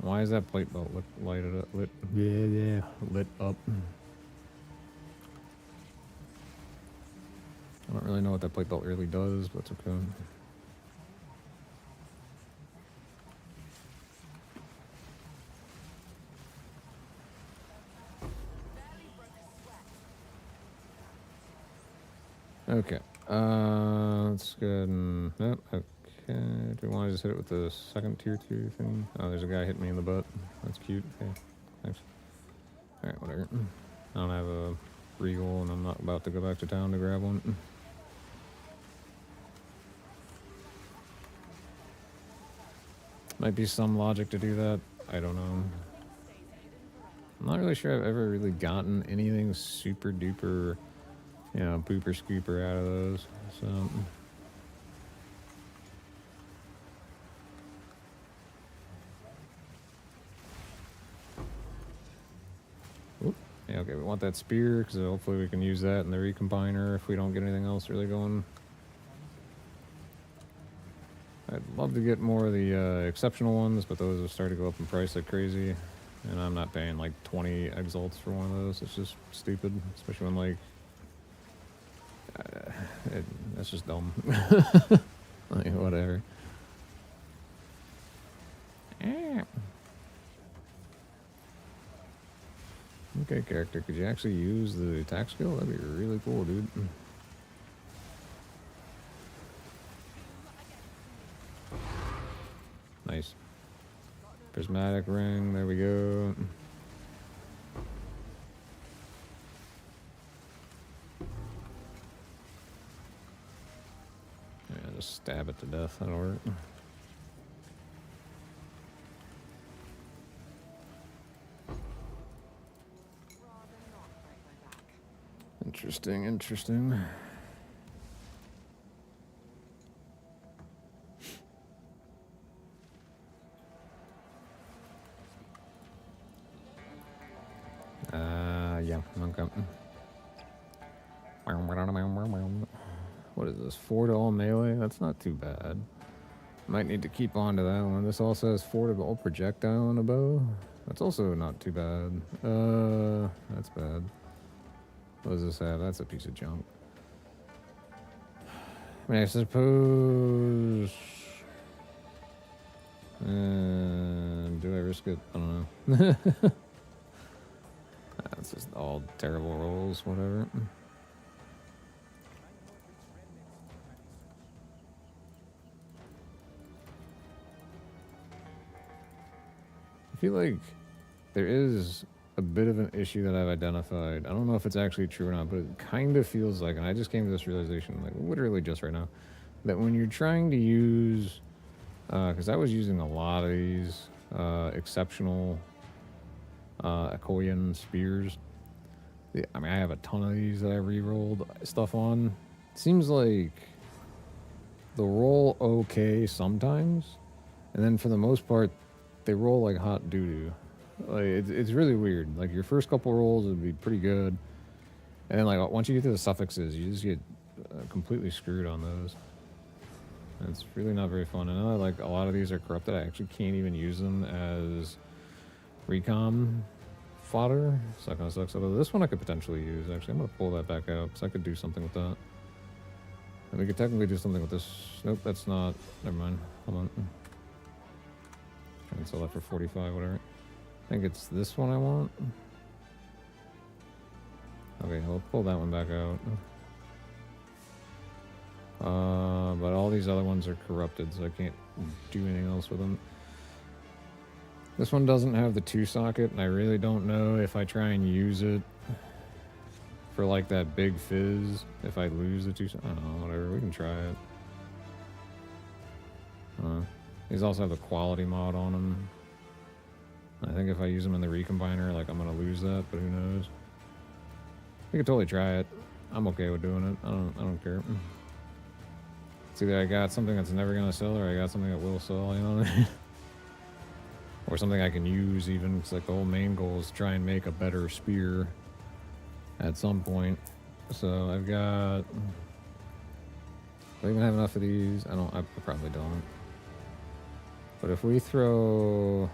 Why is that plate belt lighted up? Lit up. I don't really know what that plate belt really does, but it's okay. Okay. Let's go ahead and... Nope, okay. Do we want to just hit it with the second tier 2 thing? Oh, there's a guy hitting me in the butt. That's cute. Okay, thanks. Alright, whatever. I don't have a regal, and I'm not about to go back to town to grab one. Might be some logic to do that. I don't know. I'm not really sure I've ever really gotten anything super duper, you know, pooper scooper out of those. So... Oop. Yeah, okay, we want that spear, because hopefully we can use that in the recombiner if we don't get anything else really going. I'd love to get more of the exceptional ones, but those have started to go up in price like crazy. And I'm not paying like 20 exalts for one of those. It's just stupid, especially when like... that's just dumb. Like, whatever. Okay, character, could you actually use the attack skill? That'd be really cool, dude. Nice. Prismatic ring, there we go. Yeah, just stab it to death, that'll work. Interesting, interesting. Yeah, okay. What is this? 4 to all melee? That's not too bad. Might need to keep on to that one. This also has 4 to all projectile and a bow. That's also not too bad. That's bad. What does this have? That's a piece of junk. I mean, I suppose... do I risk it? I don't know. That's just all terrible rolls, whatever. I feel like there is a bit of an issue that I've identified. I don't know if it's actually true or not, but it kind of feels like, and I just came to this realization, like literally just right now, that when you're trying to use, because I was using a lot of these exceptional Akoyan spears. I mean, I have a ton of these that I re-rolled stuff on. It seems like they'll roll okay sometimes, and then for the most part, they roll like hot doo-doo. Like, it's really weird. Like, your first couple rolls would be pretty good, and then, like, once you get to the suffixes, you just get completely screwed on those. And it's really not very fun. And now that, like, a lot of these are corrupted, I actually can't even use them as recom fodder, so that kind of sucks. Although this one I could potentially use, actually. I'm going to pull that back out, because I could do something with that. And we could technically do something with this. Nope, that's not. Never mind. Hold on. Try and sell that for 45, whatever. I think it's this one I want. Okay, I'll pull that one back out. But all these other ones are corrupted, so I can't do anything else with them. This one doesn't have the 2-socket, and I really don't know if I try and use it for like that big fizz, if I lose the 2-socket. I don't know, whatever, we can try it. These also have the quality mod on them. I think if I use them in the recombiner, like, I'm gonna lose that, but who knows. We could totally try it. I'm okay with doing it. I don't care. It's either I got something that's never gonna sell, or I got something that will sell, you know what I mean? Or something I can use even, because like the whole main goal is to try and make a better spear at some point. So I've got... Do I even have enough of these? I probably don't. But if we throw...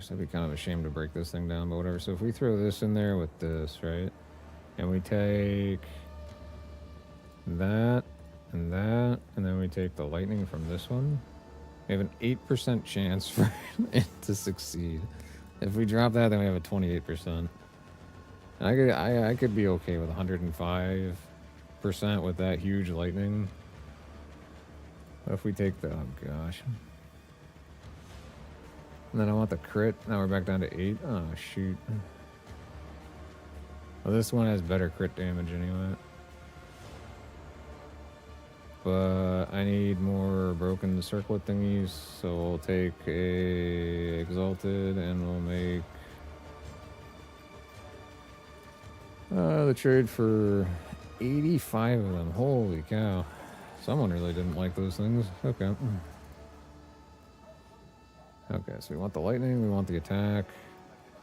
gosh, that'd be kind of a shame to break this thing down, but whatever. So if we throw this in there with this, right? And we take that and that, and then we take the lightning from this one. We have an 8% chance for it to succeed. If we drop that, then we have a 28%. And I could be okay with 105% with that huge lightning. But if we take the, oh gosh. And then I want the crit. Now we're back down to 8. Oh, shoot. Well, this one has better crit damage anyway. But I need more broken circlet thingies, so we'll take a exalted and we'll make the trade for 85 of them. Holy cow. Someone really didn't like those things. Okay. Okay, so we want the lightning, we want the attack.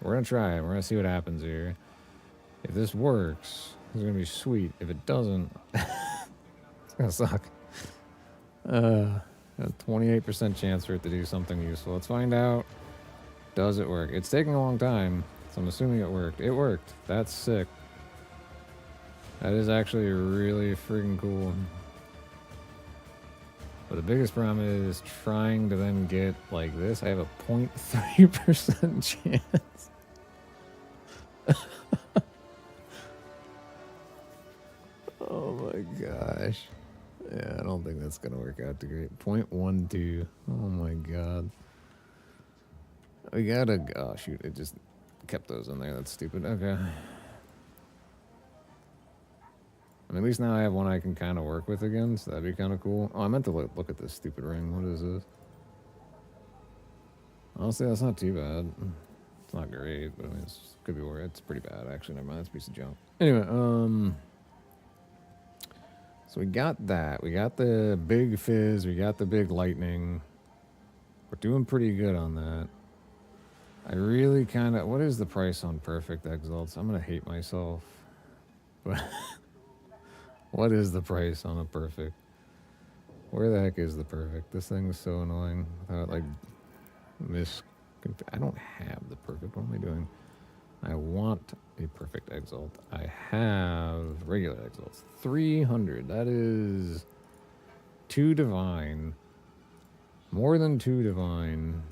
We're gonna try it. We're gonna see what happens here. If this works, it's gonna be sweet. If it doesn't, it's gonna suck. A 28% chance for it to do something useful. Let's find out. Does it work? It's taking a long time, so I'm assuming it worked. It worked. That's sick. That is actually really freaking cool. But the biggest problem is trying to then get like this. I have a 0.3% chance. Oh my gosh. Yeah, I don't think that's going to work out too great. 0.12. Oh my god. We gotta... Oh shoot, it just kept those in there. That's stupid. Okay. I mean, at least now I have one I can kind of work with again, so that'd be kind of cool. Oh, I meant to look at this stupid ring. What is this? Honestly, that's not too bad. It's not great, but I mean, it could be worse. It's pretty bad, actually. Never mind, it's a piece of junk. Anyway, so we got that. We got the big fizz. We got the big lightning. We're doing pretty good on that. I really kind of... What is the price on perfect exalts? I'm going to hate myself. But... What is the price on a perfect? Where the heck is the perfect? This thing is so annoying. Without like I don't have the perfect. What am I doing? I want a perfect exalt. I have regular exalts. 300. That is 2 divine. More than 2 divine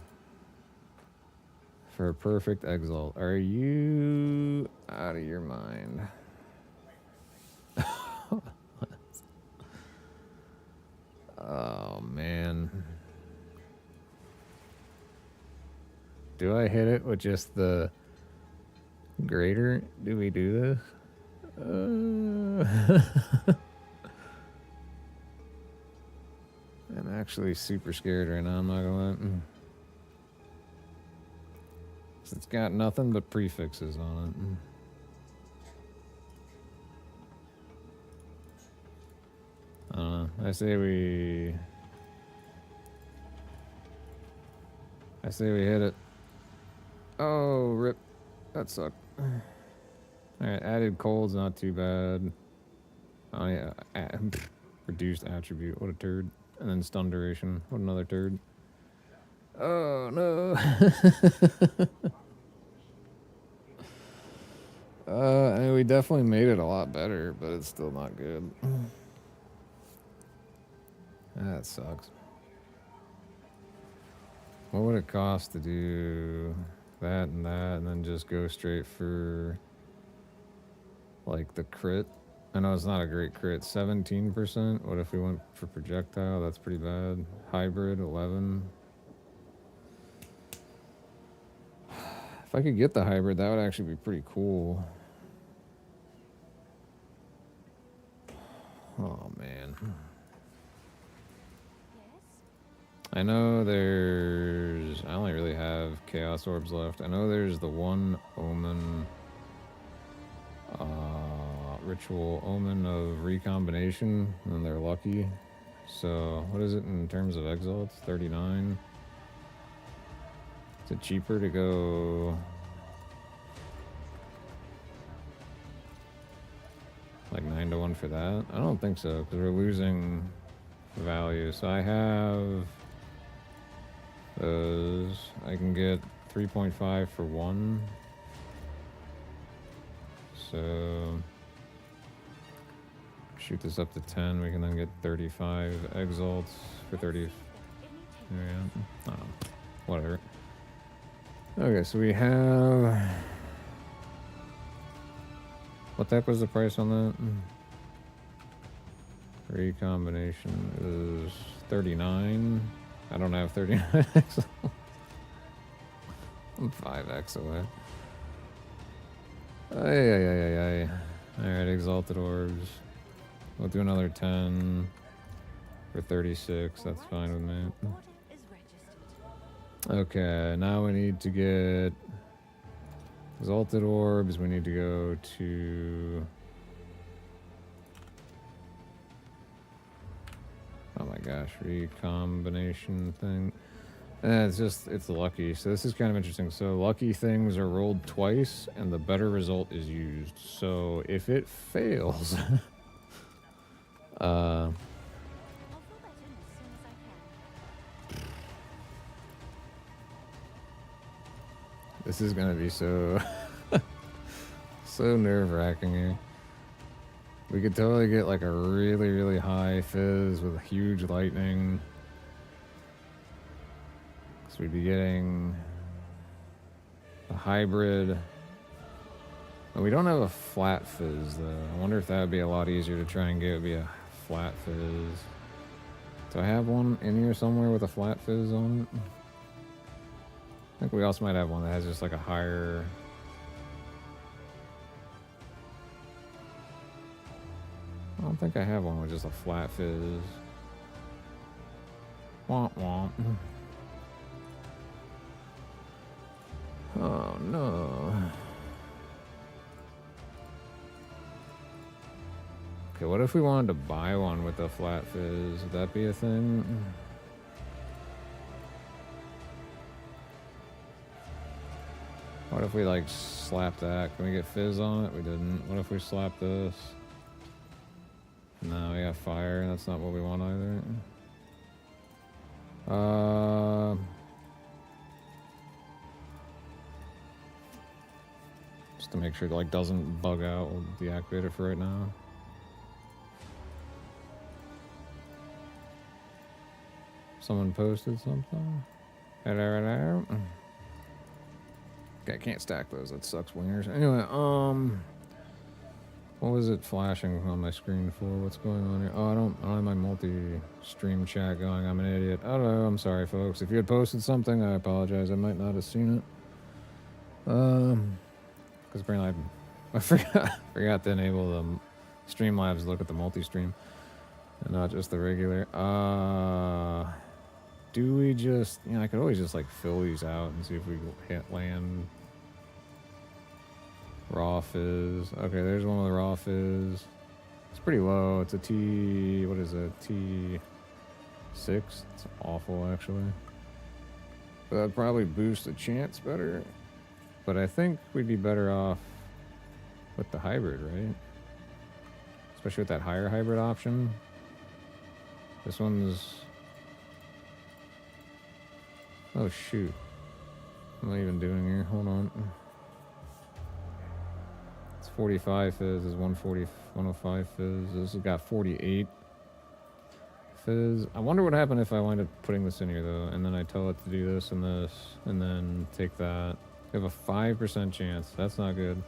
for a perfect exalt. Are you out of your mind? Oh, man. Do I hit it with just the greater? Do we do this? I'm actually super scared right now, I'm not gonna lie. It's got nothing but prefixes on it. I say we hit it. Oh, rip. That sucked. Alright, added cold's not too bad. Oh yeah, reduced attribute. What a turd. And then stun duration. What another turd. Oh no. I mean, we definitely made it a lot better, but it's still not good. That sucks. What would it cost to do that and then just go straight for like the crit? I know it's not a great crit. 17%. What if we went for projectile? That's pretty bad. Hybrid 11. If I could get the hybrid, that would actually be pretty cool. Oh man. I know there's... I only really have Chaos Orbs left. I know there's the one Omen... Ritual Omen of Recombination, and they're lucky. So, what is it in terms of exalts? 39? Is it cheaper to go... like 9-1 for that? I don't think so, because we're losing value. So I have... those. I can get 3.5 for one. So shoot this up to 10. We can then get 35 exalts for 30. If any Yeah, takers. I don't know. Whatever. Okay, so we have. What the heck was the price on that? Recombination is 39. I don't have 39x. I'm 5x away. Ay. Alright, Exalted Orbs. We'll do another 10 for 36. That's fine with me. Order is registered. Okay, now we need to get Exalted Orbs. We need to go to. Oh my gosh, recombination thing. It's lucky. So this is kind of interesting. So lucky things are rolled twice and the better result is used. So if it fails, I'll fill that in as soon as I can. this is going to be so, so nerve-wracking here. We could totally get like a really, really high fizz with a huge lightning. So we'd be getting a hybrid. And we don't have a flat fizz though. I wonder if that would be a lot easier to try and get. It would be a flat fizz. Do I have one in here somewhere with a flat fizz on it? I think we also might have one that has just like a higher. I don't think I have one with just a flat fizz. Womp womp. Oh no. Okay, what if we wanted to buy one with a flat fizz? Would that be a thing? What if we like slap that? Can we get fizz on it? We didn't. What if we slap this? No, we got fire. That's not what we want either. Just to make sure it like doesn't bug out, we'll deactivate it for right now. Someone posted something. Hello. Okay, I can't stack those. That sucks, wingers. Anyway, what was it flashing on my screen for? What's going on here? Oh, I don't have my multi-stream chat going. I'm an idiot. I don't know. I'm sorry, folks. If you had posted something, I apologize. I might not have seen it. Because apparently I forgot to enable the Streamlabs to look at the multi-stream and not just the regular. Do we just, I could always just like fill these out and see if we hit land. Raw fizz. Okay, there's one with raw fizz. It's pretty low. It's a T, what is it? T6. It's awful actually. But that'd probably boost the chance better. But I think we'd be better off with the hybrid, right? Especially with that higher hybrid option. This one's... Oh shoot. What am I even doing here? Hold on. It's 45 fizz, is 105 fizz. This has got 48 fizz. I wonder what happened if I wind up putting this in here though, and then I tell it to do this, and then take that. We have a 5% chance. That's not good.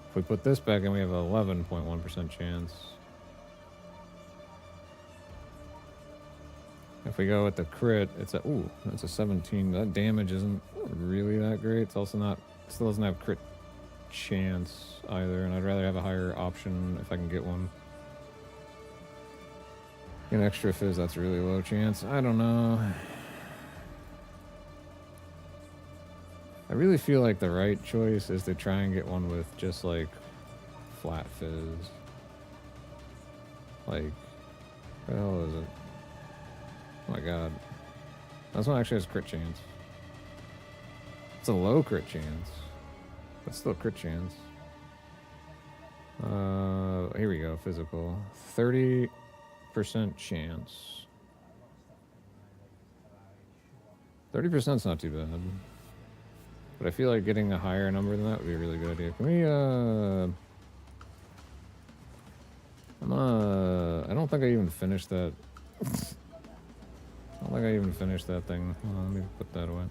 If we put this back in, we have an 11.1% chance. If we go with the crit, it's a that's a 17. That damage isn't really that great. It's also not, still doesn't have crit chance either, and I'd rather have a higher option if I can get one. An extra fizz, that's really low chance. I don't know. I really feel like the right choice is to try and get one with just like flat fizz. Like, what the hell is it? Oh my god. This one actually has crit chance. It's a low crit chance. But still crit chance. Here we go, physical. 30% chance. 30%'s not too bad. But I feel like getting a higher number than that would be a really good idea. Can we, I don't think I even finished that. I don't think I even finished that thing. Hold on, let me put that away.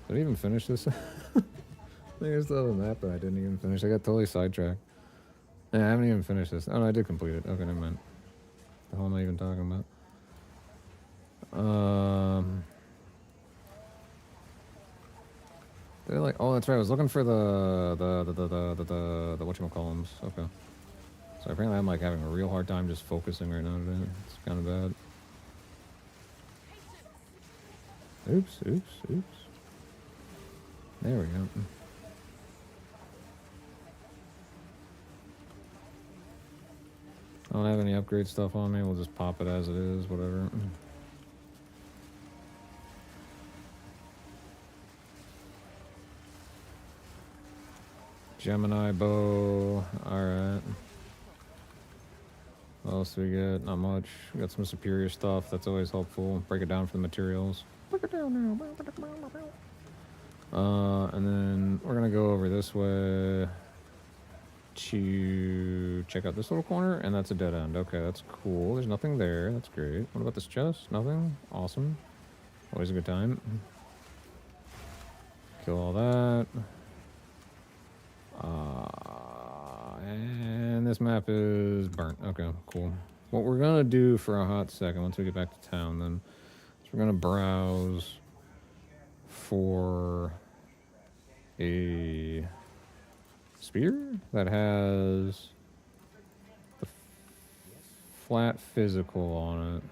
Did I even finish this? I think I still have a map that I didn't even finish. I got totally sidetracked. Yeah, I haven't even finished this. Oh no, I did complete it. Okay, never mind. What the hell am I even talking about? They're like, oh, that's right. I was looking for the whatchamacallums. Okay. So apparently I'm like having a real hard time just focusing right now today. It's kind of bad. Oops. There we go. I don't have any upgrade stuff on me. We'll just pop it as it is, whatever. Gemini bow. Alright. What else do we get? Not much. We got some superior stuff. That's always helpful. Break it down for the materials. Break it down now. And then we're gonna go over this way to check out this little corner, and that's a dead end. Okay, that's cool. There's nothing there. That's great. What about this chest? Nothing? Awesome. Always a good time. Kill all that. And this map is burnt. Okay, cool. What we're gonna do for a hot second, once we get back to town, then, is we're gonna browse for a spear that has the flat physical on it.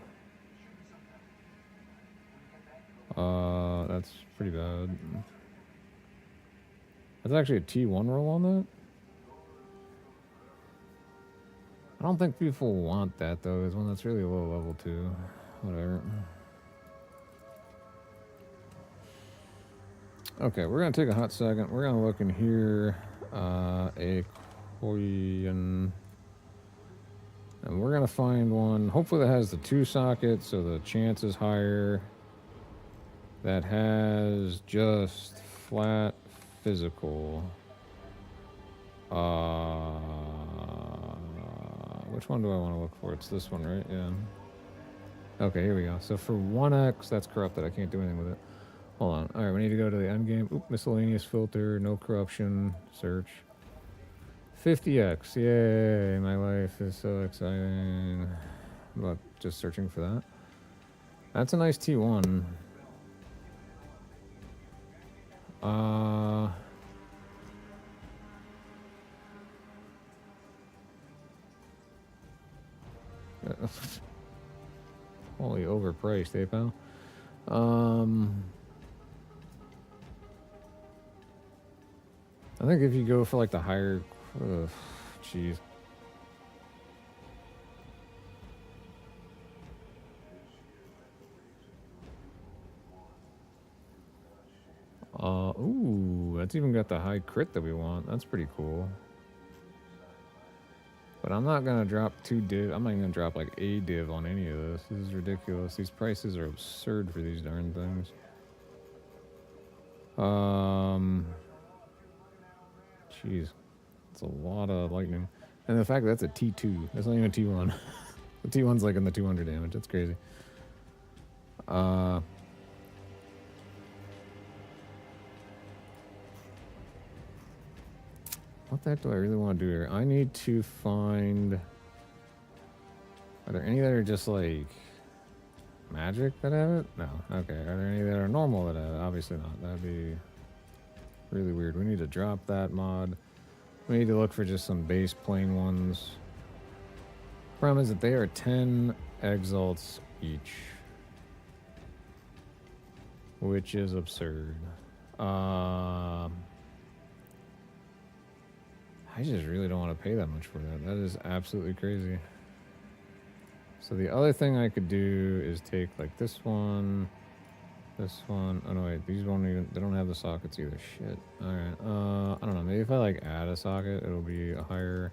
That's pretty bad. That's actually a T1 roll on that. I don't think people want that though. It's one that's really low level too. Whatever. Okay, we're gonna take a hot second. We're gonna look in here. A coin. And we're gonna find one. Hopefully that has the 2 sockets, so the chance is higher. That has just flat physical. Which one do I want to look for? It's this one, right? Yeah. Okay, here we go. So for 1x, that's corrupted. I can't do anything with it. Hold on. All right, we need to go to the end game. Oop, miscellaneous filter, no corruption, search. 50x. Yay, my life is so exciting. I'm about just searching for that. That's a nice T1. Holy overpriced, eh, pal? I think if you go for like the higher, jeez. Ooh, that's even got the high crit that we want. That's pretty cool. But I'm not gonna drop 2 div. I'm not even gonna drop like a div on any of this. This is ridiculous. These prices are absurd for these darn things. Jeez, it's a lot of lightning, and the fact that that's a T2. That's not even a T1. The T1's like in the 200 damage. That's crazy. What the heck do I really want to do here? I need to find... Are there any that are just like... magic that have it? No. Okay. Are there any that are normal that have it? Obviously not. That'd be really weird. We need to drop that mod. We need to look for just some base plain ones. Problem is that they are 10 exalts each. Which is absurd. I just really don't want to pay that much for that. That is absolutely crazy. So the other thing I could do is take like this one. Oh no, wait, these won't even, they don't have the sockets either. Shit. Alright, I don't know, maybe if I like add a socket, it'll be a higher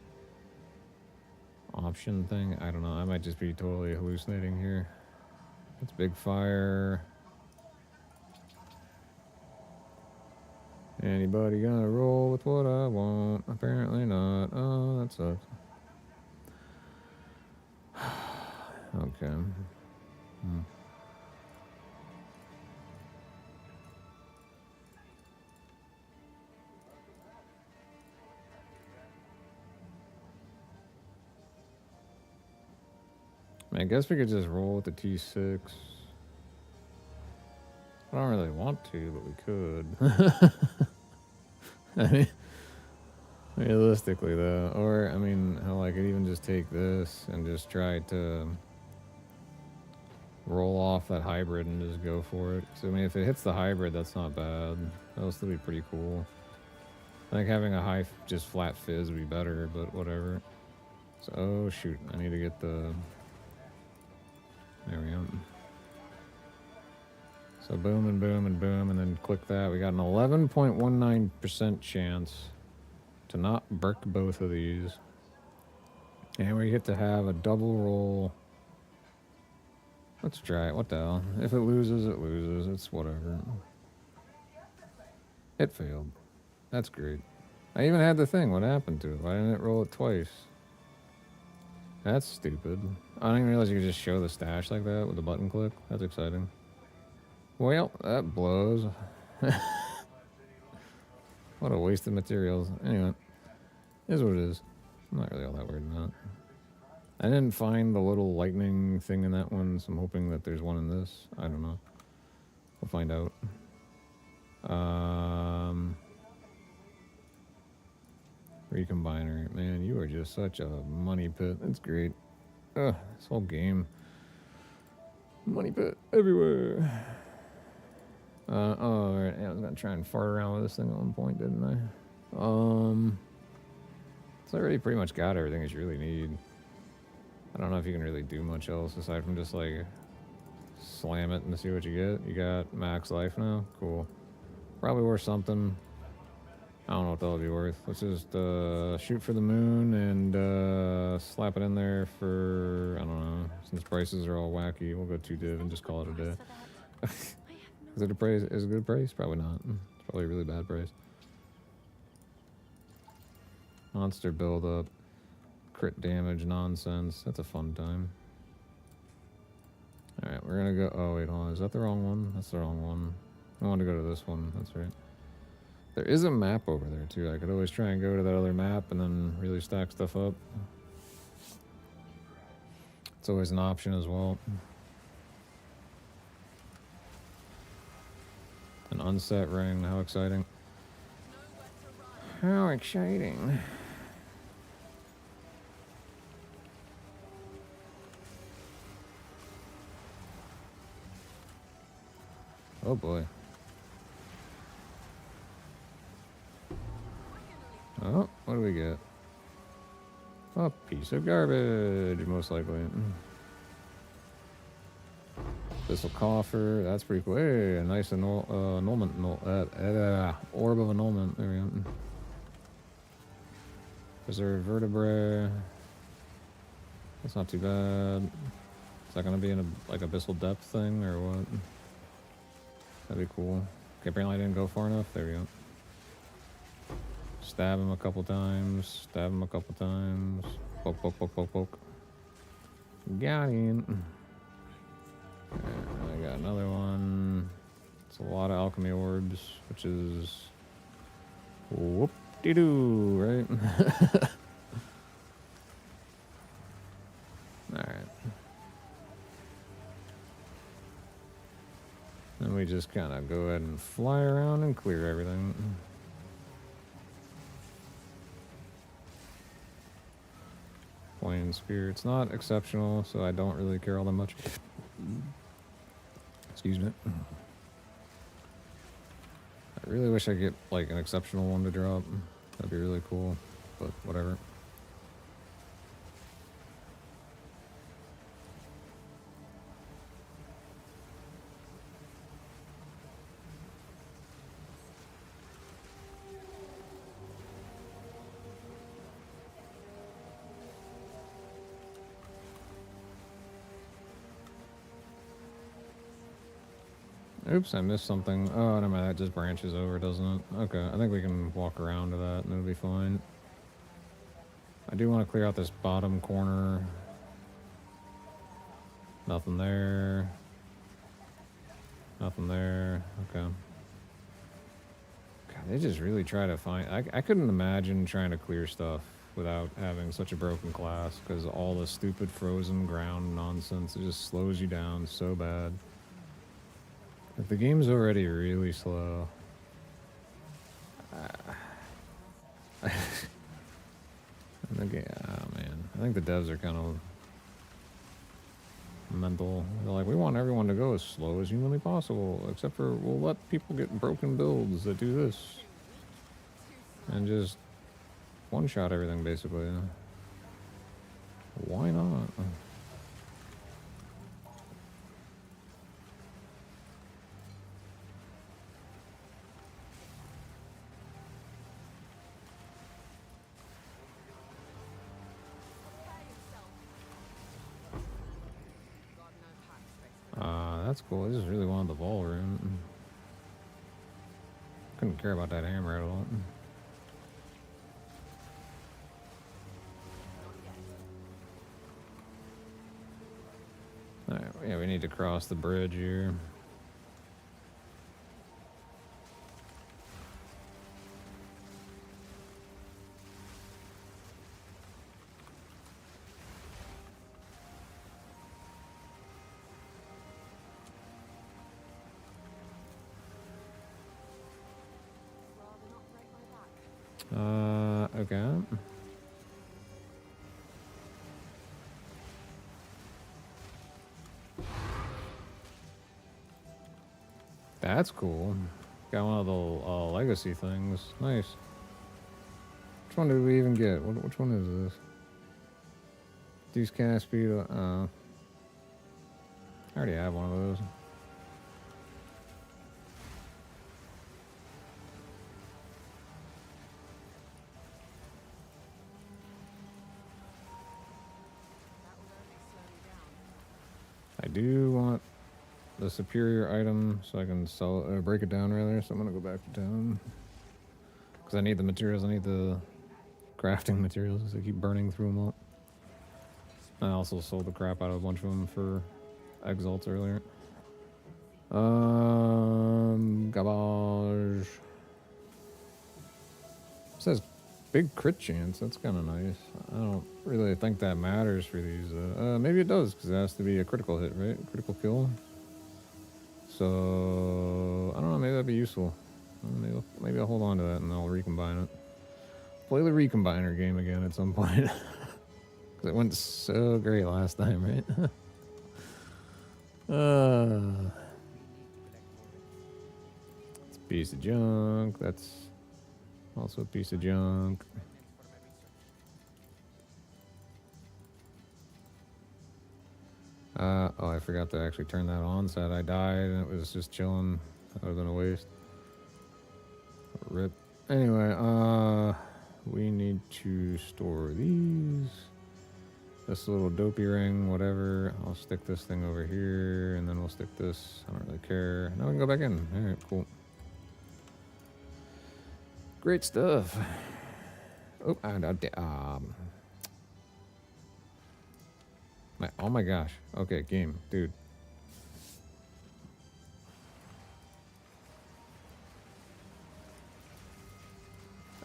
option thing. I don't know, I might just be totally hallucinating here. That's big fire. Anybody gonna roll with what I want? Apparently not. Oh, that sucks. Okay. Hmm. I guess we could just roll with the T6. I don't really want to, but we could. I mean, realistically, though. Or, I mean, hell, I could even just take this and just try to roll off that hybrid and just go for it. So, I mean, if it hits the hybrid, that's not bad. That'll still be pretty cool. I think having a high, just flat fizz would be better, but whatever. So, oh, shoot. I need to get the... There we go. So boom and boom and boom, and then click that. We got an 11.19% chance to not burk both of these. And we get to have a double roll. Let's try it. What the hell? If it loses, it loses. It's whatever. It failed. That's great. I even had the thing. What happened to it? Why didn't it roll it twice? That's stupid. I didn't even realize you could just show the stash like that with a button click. That's exciting. Well, that blows. What a waste of materials. Anyway, is what it is. I'm not really all that worried about it. I didn't find the little lightning thing in that one, so I'm hoping that there's one in this. I don't know. We'll find out. Recombiner. Man, you are just such a money pit. That's great. Ugh, this whole game. Money pit everywhere. Oh, alright. Yeah, I was gonna try and fart around with this thing at one point, didn't I? It's already pretty much got everything that you really need. I don't know if you can really do much else aside from just like slam it and see what you get. You got max life now? Cool. Probably worth something. I don't know what that'll be worth. Let's just shoot for the moon and slap it in there for, I don't know. Since prices are all wacky, we'll go 2 div and just call it a day. Is it a price? Is it a good price? Probably not. It's probably a really bad price. Monster buildup. Crit damage nonsense. That's a fun time. Alright, we're gonna go... Oh, wait, hold on. Is that the wrong one? That's the wrong one. I want to go to this one. That's right. There is a map over there, too. I could always try and go to that other map and then really stack stuff up. It's always an option as well. An unset ring. How exciting. How exciting. Oh boy. Oh, what do we get? A piece of garbage, most likely. This'll coffer. That's pretty cool. Hey, a nice annulment. Orb of annulment. There we go. Preserve vertebrae. That's not too bad. Is that gonna be in a like abyssal depth thing or what? That'd be cool. Okay, apparently I didn't go far enough. There we go. Stab him a couple times. Stab him a couple times. Poke, poke, poke, poke, poke. Got him. I got another one. It's a lot of alchemy orbs, which is whoop-de-doo, right? Alright. Then we just kind of go ahead and fly around and clear everything. Flame Spear. It's not exceptional, so I don't really care all that much. Excuse me. I really wish I could get like an exceptional one to drop. That'd be really cool, but whatever. Oops, I missed something. Oh, never mind. That just branches over, doesn't it? Okay, I think we can walk around to that and it'll be fine. I do want to clear out this bottom corner. Nothing there. Nothing there. Okay. God, they just really try to find... I couldn't imagine trying to clear stuff without having such a broken class, because all the stupid frozen ground nonsense, it just slows you down so bad. If the game's already really slow... I think, oh man, I think the devs are kind of mental. They're like, we want everyone to go as slow as humanly possible, except for we'll let people get broken builds that do this. And just one-shot everything, basically. Why not? That's cool. I just really wanted the ballroom. Couldn't care about that hammer at all. Alright, yeah, we need to cross the bridge here. Okay. That's cool. Got one of the legacy things. Nice. Which one did we even get? Which one is this? These cast speed. I already have one of those. I do want the superior item so I can sell break it down rather. So I'm gonna go back to town because I need the materials. I need the crafting materials. I keep burning through them up. I also sold the crap out of a bunch of them for exalts earlier. Garbage. It says big crit chance. That's kind of nice. I don't really think that matters for these. Maybe it does because it has to be a critical hit, right? Critical kill. So I don't know. Maybe that'd be useful. Maybe I'll hold on to that and I'll recombine it. Play the recombiner game again at some point because it went so great last time, right? It's a piece of junk. That's also a piece of junk. Oh, I forgot to actually turn that on. Said I died and it was just chilling. That would have been a waste. Rip. Anyway, we need to store these. This little dopey ring, whatever. I'll stick this thing over here, and then we'll stick this. I don't really care. Now we can go back in. All right, cool. Great stuff. Oh, oh my gosh. Okay, game, dude.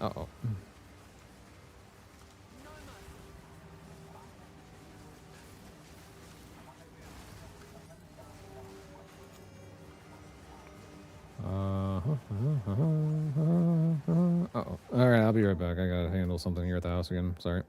Uh-oh. Uh-oh. Alright, I'll be right back. I gotta handle something here at the house again. Sorry.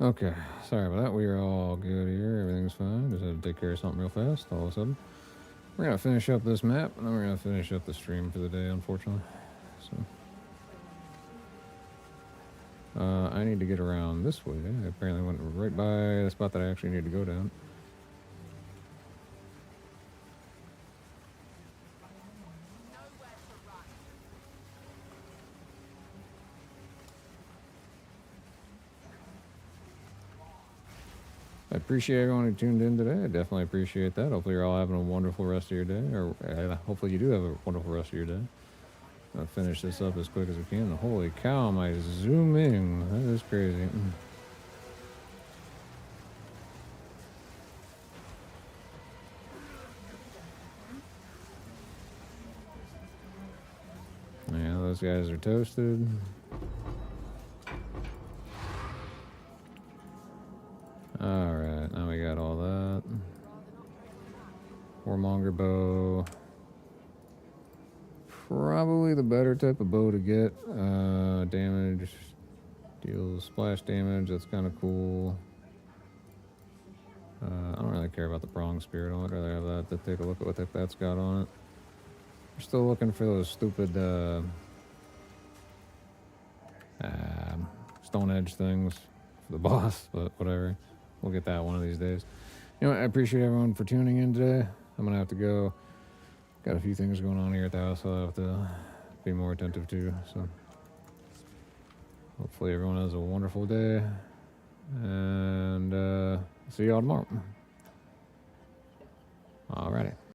Okay, sorry about that. We are all good here. Everything's fine. Just had to take care of something real fast all of a sudden. We're going to finish up this map, and then we're going to finish up the stream for the day, unfortunately. So, I need to get around this way. I apparently went right by the spot that I actually need to go down. I appreciate everyone who tuned in today. I definitely appreciate that. Hopefully you're all having a wonderful rest of your day, or hopefully you do have a wonderful rest of your day. I'll finish this up as quick as we can. Holy cow, am I zooming? That is crazy. Yeah, those guys are toasted. Alright, now we got all that. Warmonger bow. Probably the better type of bow to get. Damage. Deals splash damage, that's kind of cool. I don't really care about the prong spear. I would rather have that to take a look at what that's got on it. We're still looking for those stupid stone edge things for the boss, but whatever. We'll get that one of these days. You know what? I appreciate everyone for tuning in today. I'm gonna have to go. Got a few things going on here at the house I'll have to be more attentive to. So hopefully everyone has a wonderful day. And see y'all tomorrow. Alrighty.